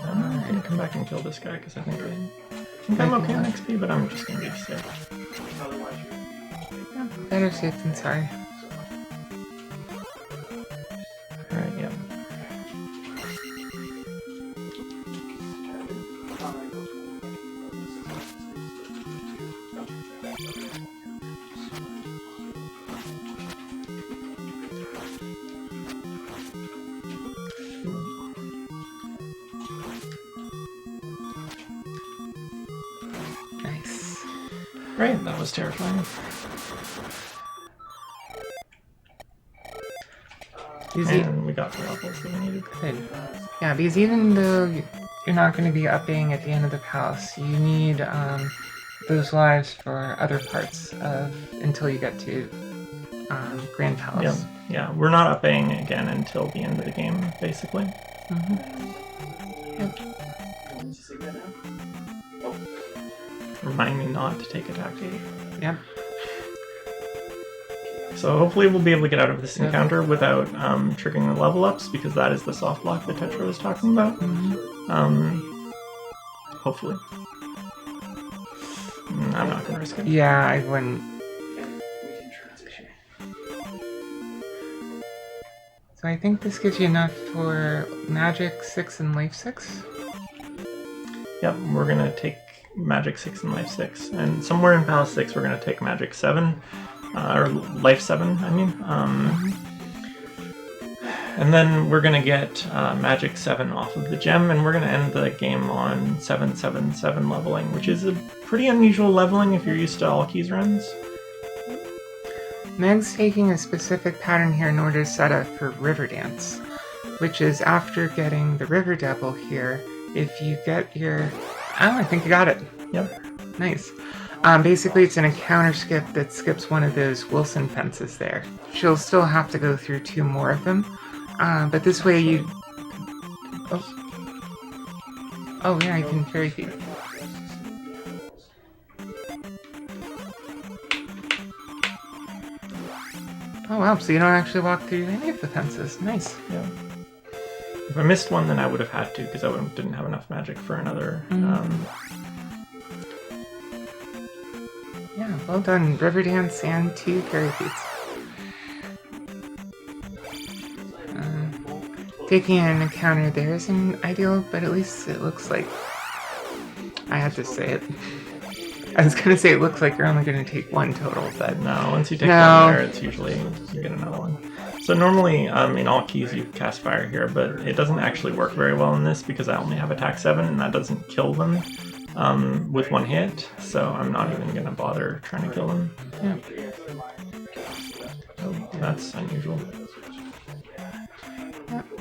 I'm gonna come back and kill this guy because I think I'm okay on XP, but I'm just gonna be sick. Better safe than sorry. Alright, yeah. Nice. Right, that was terrifying. And we got the levels that we needed. Good. Yeah, because even though you're not going to be upping at the end of the palace, you need those lives for other parts until you get to Grand Palace. Yeah, we're not upping again until the end of the game, basically. Yep. Remind me not to take attack 8. Yep. So hopefully we'll be able to get out of this encounter without triggering the level ups, because that is the soft block that Tetra was talking about. Hopefully. I'm not going to risk it. Yeah, I wouldn't. So I think this gives you enough for Magic 6 and Life 6. Yep, we're going to take Magic 6 and Life 6. And somewhere in Palace 6 we're going to take Magic 7. Or Life 7, I mean. And then we're going to get Magic 7 off of the gem, and we're going to end the game on 777 leveling, which is a pretty unusual leveling if you're used to all keys runs. Meg's taking a specific pattern here in order to set up for River Dance, which is after getting the River Devil here, if you get your... Oh, I think you got it. Yep. Nice. Basically, it's an encounter skip that skips one of those Wilson fences there. She'll still have to go through 2 more of them, but this way you... Oh yeah, you can fairy feed. Oh wow, so you don't actually walk through any of the fences. Nice. Yeah. If I missed one, then I would have had to, because I didn't have enough magic for another... Yeah, well done. River Dance and 2 fairy feats. Taking an encounter there isn't ideal, but at least it looks like I had to say it. I was gonna say it looks like you're only gonna take one total, but No, once you take No. one there, it's usually you get another one. So normally, in all keys, you cast fire here, but it doesn't actually work very well in this because I only have attack 7, and that doesn't kill them with one hit. So I'm not even gonna bother trying to kill them. yeah. Oh, that's unusual.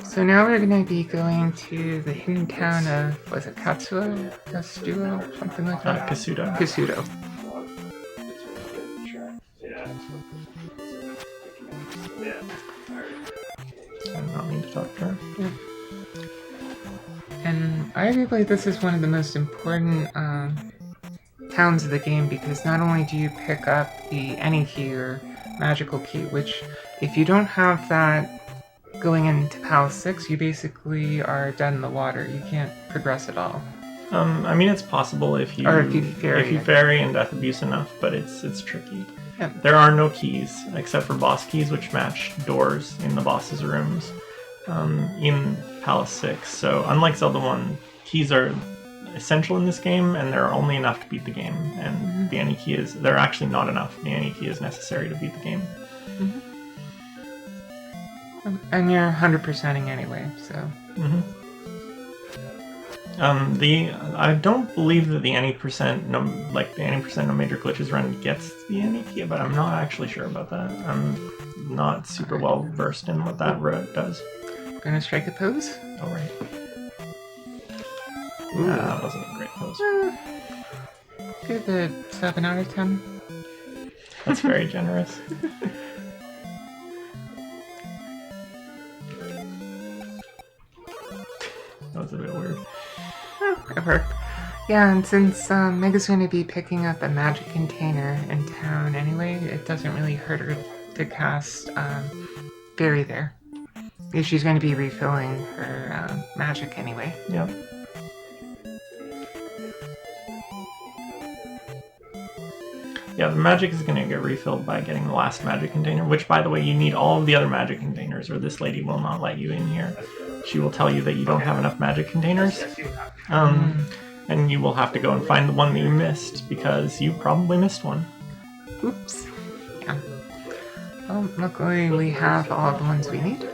So now we're gonna be going to the hidden town of, was it Katsuo? Something like that? Kasuda. Kasudo. I do not mean to talk to her. And arguably this is one of the most important towns of the game because not only do you pick up the any key or magical key, which if you don't have that going into Palace 6, you basically are dead in the water. You can't progress at all. I mean, it's possible if you fairy and Death Abuse enough, but it's tricky. Yeah. There are no keys except for boss keys, which match doors in the boss's rooms in Palace 6. So unlike Zelda 1, keys are essential in this game, and there are only enough to beat the game. And the any key is they're actually not enough. The any key is necessary to beat the game. And you're 100%ing anyway, so. I don't believe that the any percent no major glitches run gets the any key, but I'm not actually sure about that. I'm not super well versed in what that road does. Gonna strike a pose? All right. That wasn't a great pose. Give it 7 out of 10. That's very generous. That was a bit weird. It worked. Yeah, and since Mega's going to be picking up a magic container in town anyway, it doesn't really hurt her to cast Fairy there. Because she's going to be refilling her magic anyway. Yeah. Yeah, the magic is going to get refilled by getting the last magic container, which, by the way, you need all of the other magic containers, or this lady will not let you in here. She will tell you that you don't have enough magic containers, and you will have to go and find the one that you missed, because you probably missed one. Oops. Yeah. Well, luckily we have all the ones we need.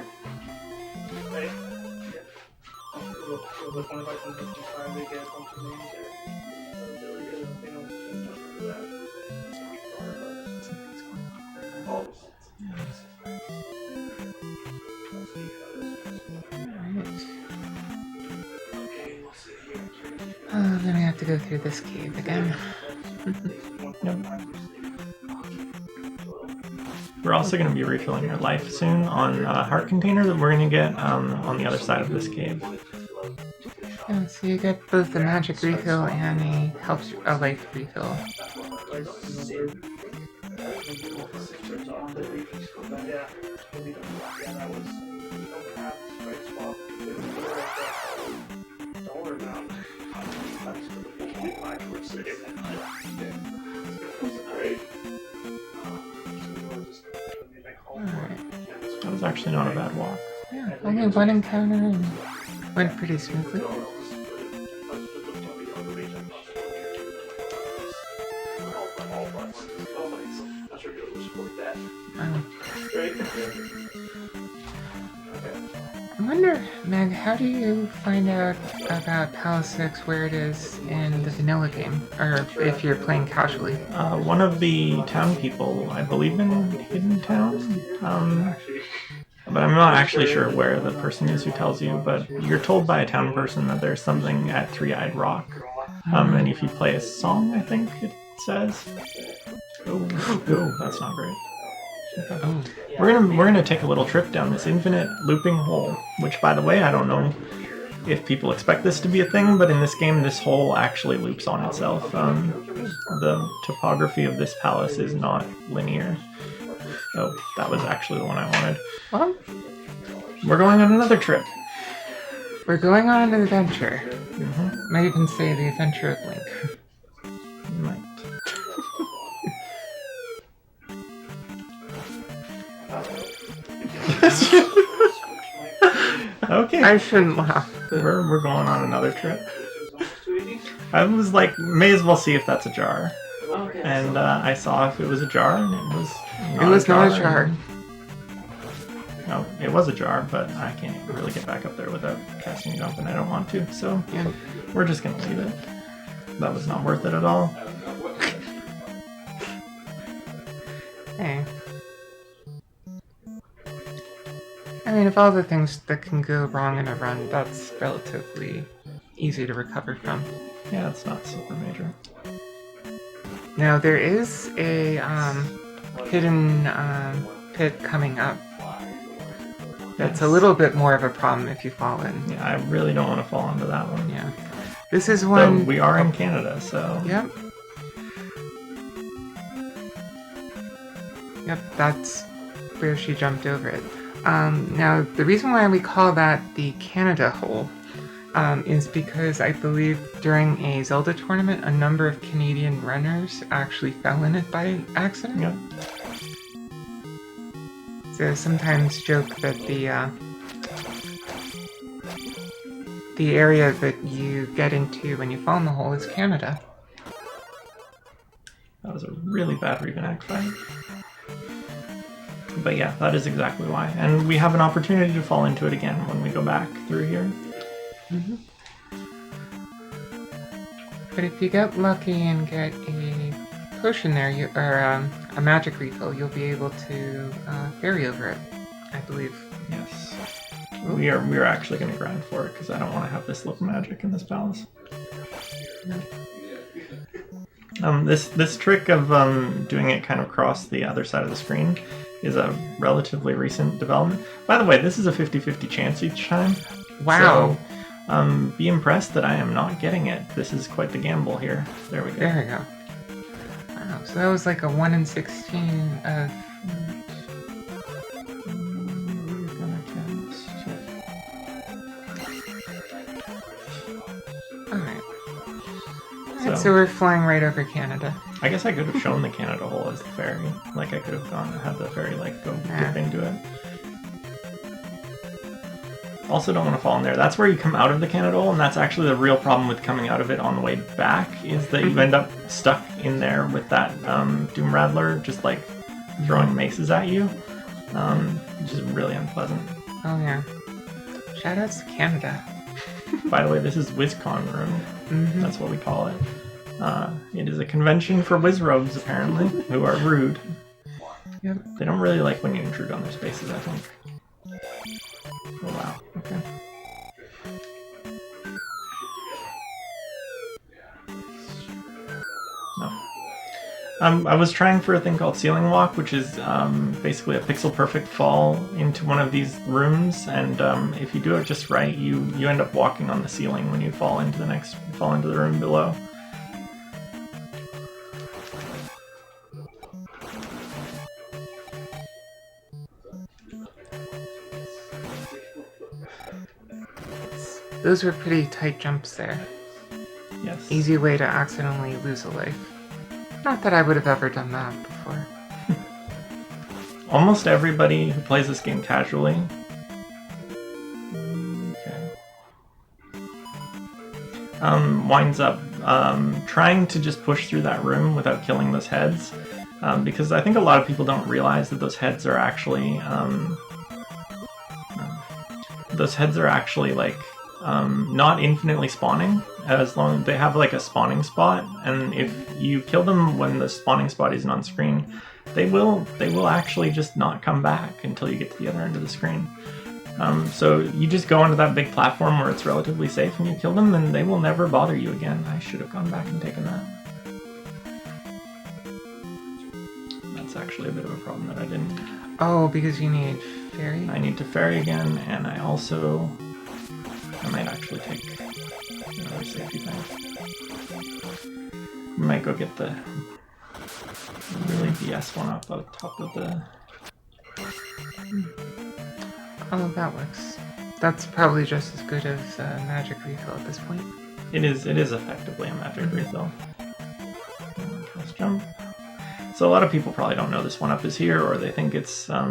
Oh, then I have to go through this cave again. Yep. We're also going to be refilling your life soon on a heart container that we're going to get on the other side of this cave. Yeah, so you get both the magic refill and a life refill. Alright. That was actually not a bad walk. Yeah, only one encounter and went pretty smoothly. I wonder, Meg, how do you find out about Palace 6 where it is in the vanilla game? Or if you're playing casually? One of the town people, I believe in Hidden Town, but I'm not actually sure where the person is who tells you, but you're told by a town person that there's something at Three-Eyed Rock, and if you play a song, I think it says. Oh, that's not great. Okay. Oh. We're gonna take a little trip down this infinite looping hole, which, by the way, I don't know if people expect this to be a thing, but in this game, this hole actually loops on itself. The topography of this palace is not linear. Oh, that was actually the one I wanted. Well, we're going on another trip. We're going on an adventure. Might even say the adventure of Link. You might. Okay. I shouldn't laugh. We're going on another trip. I was like, may as well see if that's a jar. and I saw if it was a jar, and it was not It was not a jar. No, it was a jar, but I can't really get back up there without casting jump, and I don't want to, so Yeah. we're just gonna leave it. That was not worth it at all. Hey. I mean, of all the things that can go wrong in a run, that's relatively easy to recover from. Yeah, it's not super major. Now, there is a hidden pit coming up. That's a little bit more of a problem if you fall in. Yeah, I really don't want to fall into that one. Yeah. This is So one... we are in Canada, so... Yep. Yep, that's where she jumped over it. Now, the reason why we call that the Canada hole is because I believe during a Zelda tournament, a number of Canadian runners actually fell in it by accident. Yep. So sometimes joke that the area that you get into when you fall in the hole is Canada. That was a really bad reenact fight. But yeah, that is exactly why. And we have an opportunity to fall into it again when we go back through here. Mm-hmm. But if you get lucky and get a potion there, or a magic refill, you'll be able to ferry over it, I believe. Yes. We are actually going to grind for it because I don't want to have this look magic in this palace. This trick of doing it kind of across the other side of the screen is a relatively recent development. By the way, this is a 50-50 chance each time. Wow. So, be impressed that I am not getting it. This is quite the gamble here. There we go. There we go. Wow, so that was like a 1 in 16 of... We're gonna cast it. Alright. Alright, so we're flying right over Canada. I guess I could have shown the Canada hole as the ferry. Like, I could have had the ferry, like, go dip into it. Also don't want to fall in there. That's where you come out of the Canada hole, and that's actually the real problem with coming out of it on the way back, is that you end up stuck in there with that Doom Rattler just, like, throwing maces at you, which is really unpleasant. Oh, yeah. Shoutouts to Canada. By the way, this is WizCon room. Mm-hmm. That's what we call it. It is a convention for Wizrobes, apparently, who are rude. Yep. They don't really like when you intrude on their spaces, I think. Oh, wow. Okay. No. I was trying for a thing called Ceiling Walk, which is basically a pixel-perfect fall into one of these rooms, and if you do it just right, you end up walking on the ceiling when you fall into the room below. Those were pretty tight jumps there. Yes. Easy way to accidentally lose a life. Not that I would have ever done that before. Almost everybody who plays this game casually winds up trying to just push through that room without killing those heads, because I think a lot of people don't realize that those heads are actually like not infinitely spawning, as long as they have like a spawning spot, and if you kill them when the spawning spot isn't on screen, they will actually just not come back until you get to the other end of the screen. So you just go onto that big platform where it's relatively safe and you kill them, and they will never bother you again. I should have gone back and taken that. That's actually a bit of a problem that I didn't. Oh, because you need ferry? I need to ferry again, and I might actually take another safety thing. I might go get the really BS one up on top of the... Oh, that works. That's probably just as good as magic refill at this point. It is effectively a magic refill. Let's jump. So a lot of people probably don't know this one up is here, or they think it's a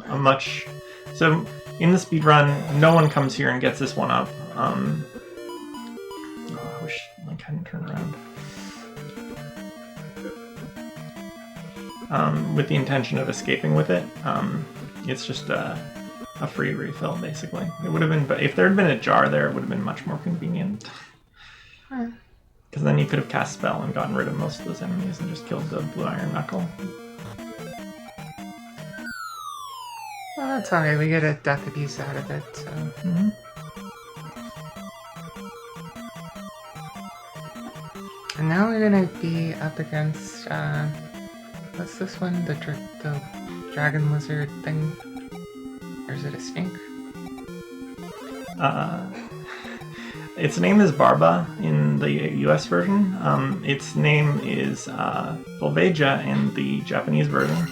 much... So in the speedrun, no one comes here and gets this one up. I wish I hadn't turned around. with the intention of escaping with it. It's just a free refill, basically. It would have been, but if there had been a jar there, it would have been much more convenient. Because then you could have cast spell and gotten rid of most of those enemies and just killed the blue iron knuckle. Well, that's alright, we get a death abuse out of it, so... And now we're gonna be up against, what's this one? The dragon lizard thing? Or is it a snake? Its name is Barba in the US version. Its name is Volvagia in the Japanese version.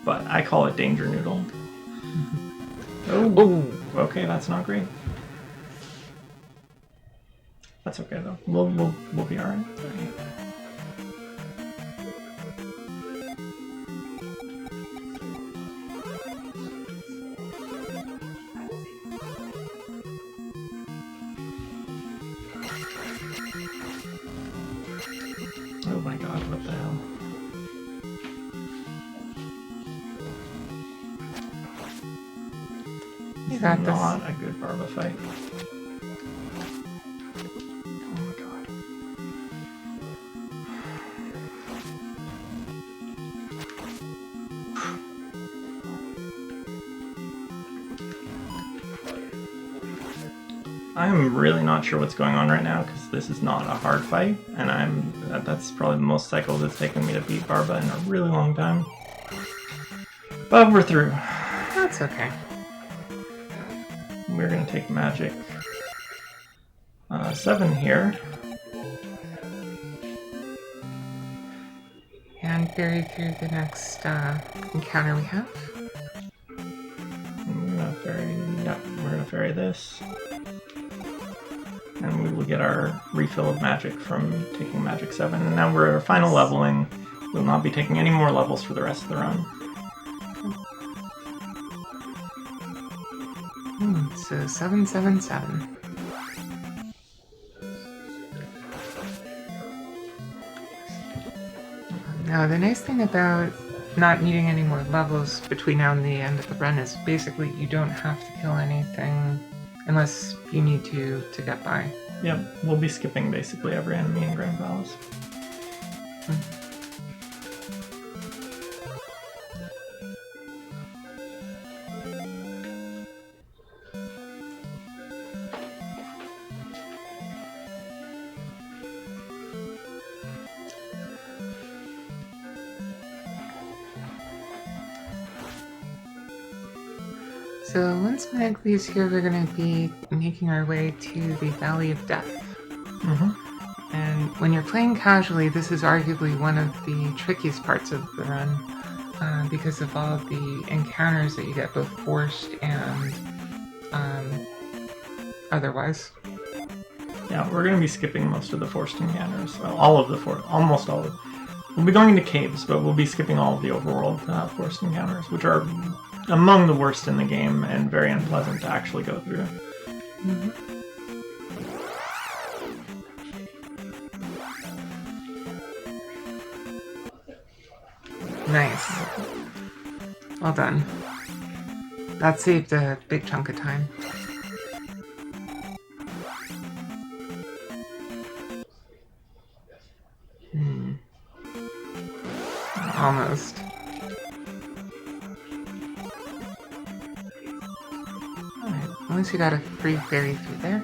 But I call it Danger Noodle. Oh, okay, that's not great. That's okay though. We'll be alright. Oh my god, what the hell? You got this. Not a good Barba fight. Oh my god. I'm really not sure what's going on right now because this is not a hard fight, and that's probably the most cycles it's taken me to beat Barba in a really long time. But we're through. That's okay. We're gonna take magic 7 here. And ferry through the next encounter we have. We're gonna ferry this. And we will get our refill of magic from taking magic 7. And now we're final leveling. We'll not be taking any more levels for the rest of the run. So 777. Now the nice thing about not needing any more levels between now and the end of the run is basically you don't have to kill anything unless you need to get by. Yep, we'll be skipping basically every enemy in Grand Palace. So once Meg leaves here, we're going to be making our way to the Valley of Death. And when you're playing casually, this is arguably one of the trickiest parts of the run because of all the encounters that you get, both forced and otherwise. Yeah, we're going to be skipping most of the forced encounters. Well, almost all of them. We'll be going into caves, but we'll be skipping all of the overworld forced encounters, which are among the worst in the game and very unpleasant to actually go through. Nice. Well done. That saved a big chunk of time. Almost. At least we got a free ferry through there.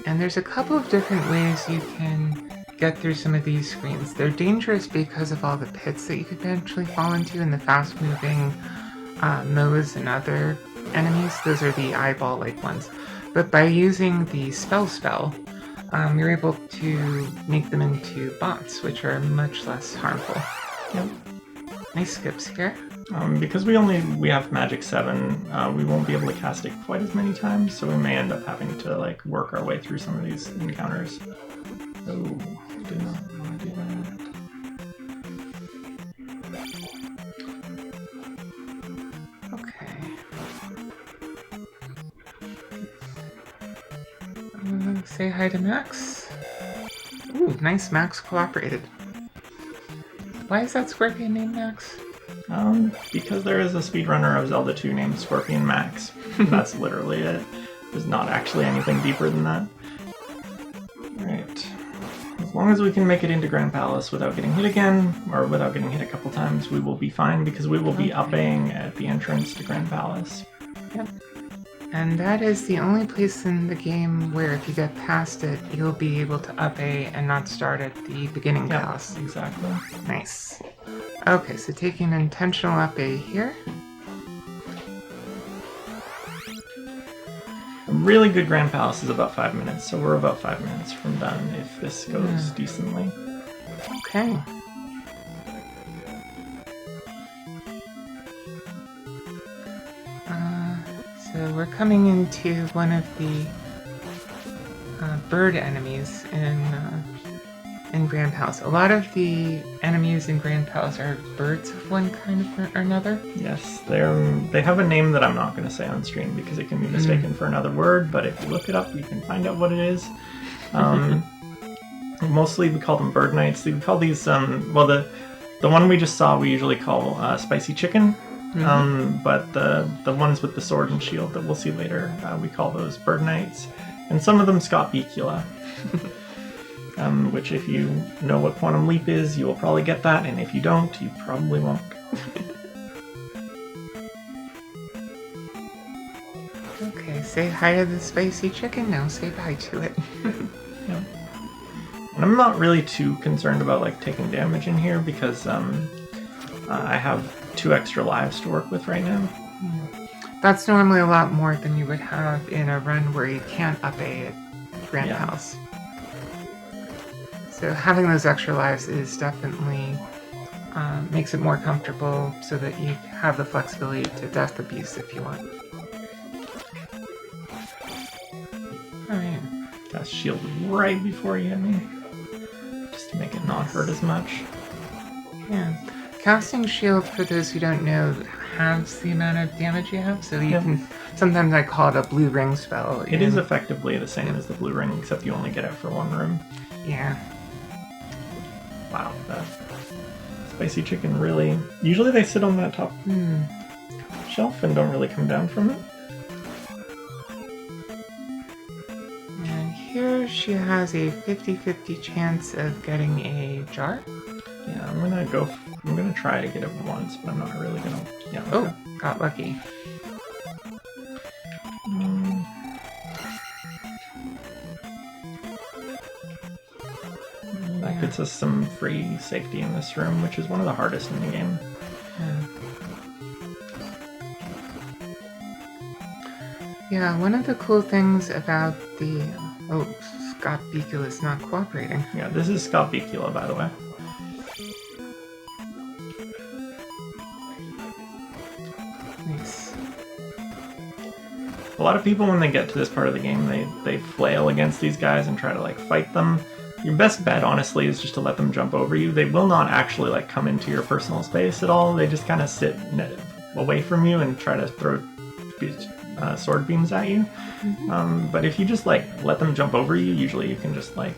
And there's a couple of different ways you can get through some of these screens. They're dangerous because of all the pits that you could potentially fall into and the fast-moving moes and other enemies. Those are the eyeball-like ones. But by using the spell, you're able to make them into bots, which are much less harmful. Yep. Nice skips here. Because we have magic 7, we won't be able to cast it quite as many times, so we may end up having to work our way through some of these encounters. Oh, do not want to do that. Okay. Say hi to Max. Ooh, nice. Max cooperated. Why is that Scorpion named Max? Because there is a speedrunner of Zelda 2 named Scorpion Max. That's literally it. There's not actually anything deeper than that. Right. As long as we can make it into Grand Palace without getting hit again, or without getting hit a couple times, we will be fine because we will be upping at the entrance to Grand Palace. Yep. And that is the only place in the game where if you get past it, you'll be able to up A and not start at the beginning palace. Exactly. Nice. Okay, so taking an intentional up A here. A really good Grand Palace is about 5 minutes, so we're about 5 minutes from done if this goes decently. Okay. So we're coming into one of the bird enemies in Grand Palace. A lot of the enemies in Grand Palace are birds of one kind or another. Yes, they have a name that I'm not going to say on stream because it can be mistaken for another word, but if you look it up, you can find out what it is. Mostly we call them bird knights. We call these, well, the one we just saw we usually call spicy chicken. But the ones with the sword and shield that we'll see later, we call those bird knights. And some of them Scotbecula. Which if you know what Quantum Leap is, you will probably get that, and if you don't, you probably won't. Okay, say hi to the spicy chicken, now say bye to it. Yeah. And I'm not really too concerned about like taking damage in here because I have 2 extra lives to work with right now. That's normally a lot more than you would have in a run where you can't up A at Grand Palace. So having those extra lives is definitely makes it more comfortable so that you have the flexibility to death abuse if you want. Alright. Got shielded right before you hit me. Just to make it not hurt as much. Yeah. Casting shield, for those who don't know, halves the amount of damage you have, so you can... Sometimes I call it a blue ring spell. It is effectively the same as the blue ring, except you only get it for 1 room. Yeah. Wow, that spicy chicken really... Usually they sit on that top shelf and don't really come down from it. And here she has a 50-50 chance of getting a jar. Yeah, I'm gonna try to get it once, but I'm not really gonna... Yeah, okay. Oh, got lucky. That gets us some free safety in this room, which is one of the hardest in the game. Yeah, one of the cool things about the... Oh, Scotbecula is not cooperating. Yeah, this is Scotbecula, by the way. Nice. A lot of people, when they get to this part of the game, they flail against these guys and try to like fight them. Your best bet, honestly, is just to let them jump over you. They will not actually like come into your personal space at all. They just kind of sit away from you and try to throw sword beams at you. But if you just like let them jump over you, usually you can just like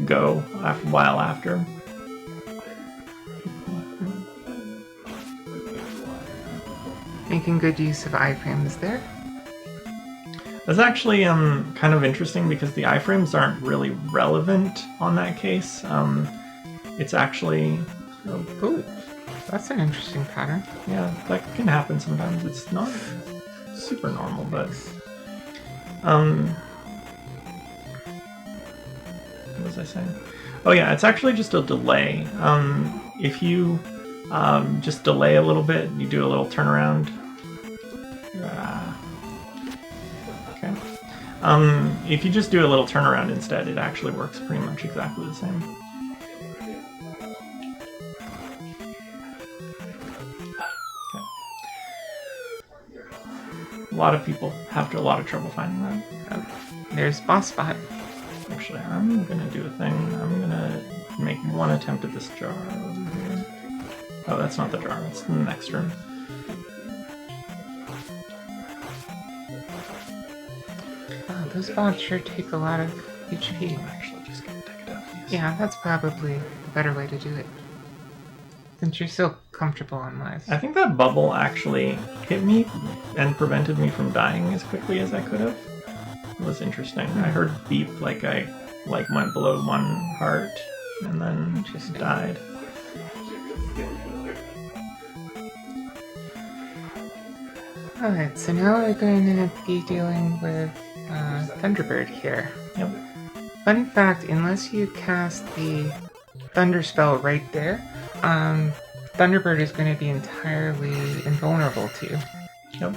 go a while after. Making good use of iframes there. That's actually kind of interesting because the iframes aren't really relevant on that case. It's actually... Oh, that's an interesting pattern. Yeah, that can happen sometimes. It's not super normal, but... what was I saying? Oh yeah, it's actually just a delay. If you just delay a little bit, you do a little turnaround. Okay. If you just do a little turnaround instead, it actually works pretty much exactly the same. Okay. A lot of people have a lot of trouble finding that. There's boss spot. Actually, I'm gonna do a thing. I'm gonna make one attempt at this jar over here. Oh, that's not the jar. It's the next room. Wow, those bots sure take a lot of HP. I'm actually just gonna take it Yeah, that's probably the better way to do it. Since you're so comfortable on Lies. I think that bubble actually hit me and prevented me from dying as quickly as I could have. It was interesting. I heard beep like I went below 1 heart and then just died. Alright, so now we're going to be dealing with Thunderbird here. Yep. Fun fact, unless you cast the Thunder spell right there, Thunderbird is going to be entirely invulnerable to you. Yep.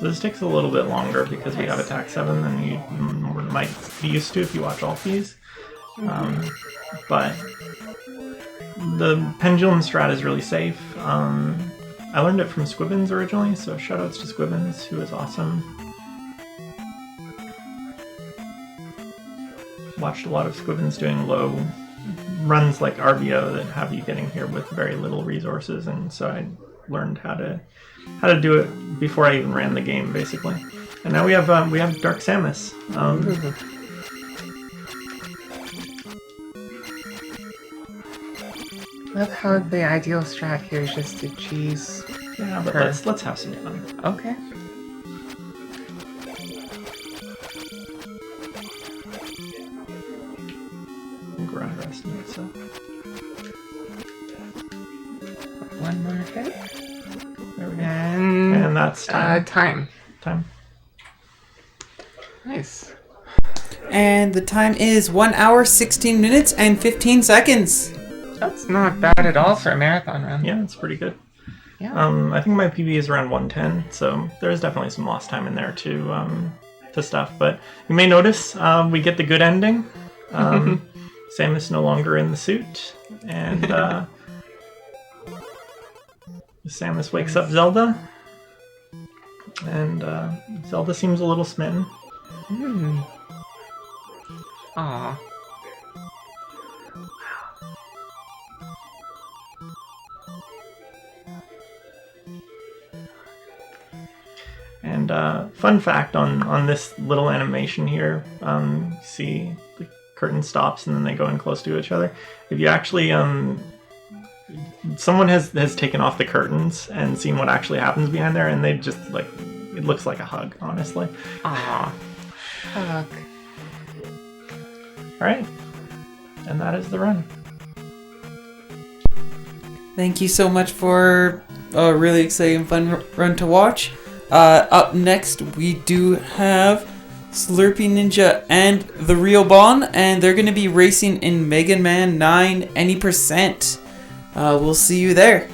So this takes a little bit longer because we have attack 7 than you might be used to if you watch all these. But the pendulum strat is really safe. I learned it from Squibbins originally, so shoutouts to Squibbins, who is awesome. Watched a lot of Squibbins doing low runs like RBO that have you getting here with very little resources, and so I learned how to do it before I even ran the game, basically. And now we have Dark Samus. I love how the ideal strat here is just to cheese. Yeah, but her. let's have some fun. Okay. We're underestimating it, so. One more hit. There we go. And And that's time. Time. Time. Nice. And the time is 1 hour, 16 minutes, and 15 seconds. That's not bad at all for a marathon run. Yeah, it's pretty good. Yeah. I think my PB is around 110, so there's definitely some lost time in there to stuff. But you may notice we get the good ending. Samus no longer in the suit, and Samus wakes up Zelda, and Zelda seems a little smitten. Aw. And fun fact on this little animation here, see the curtain stops and then they go in close to each other. If you actually, someone has taken off the curtains and seen what actually happens behind there, and they just it looks like a hug, honestly. Aw. Hug. All right, and that is the run. Thank you so much for a really exciting, fun run to watch. Up next, we do have Slurpy Ninja and the Real Bon, and they're going to be racing in Mega Man 9 Any %. We'll see you there.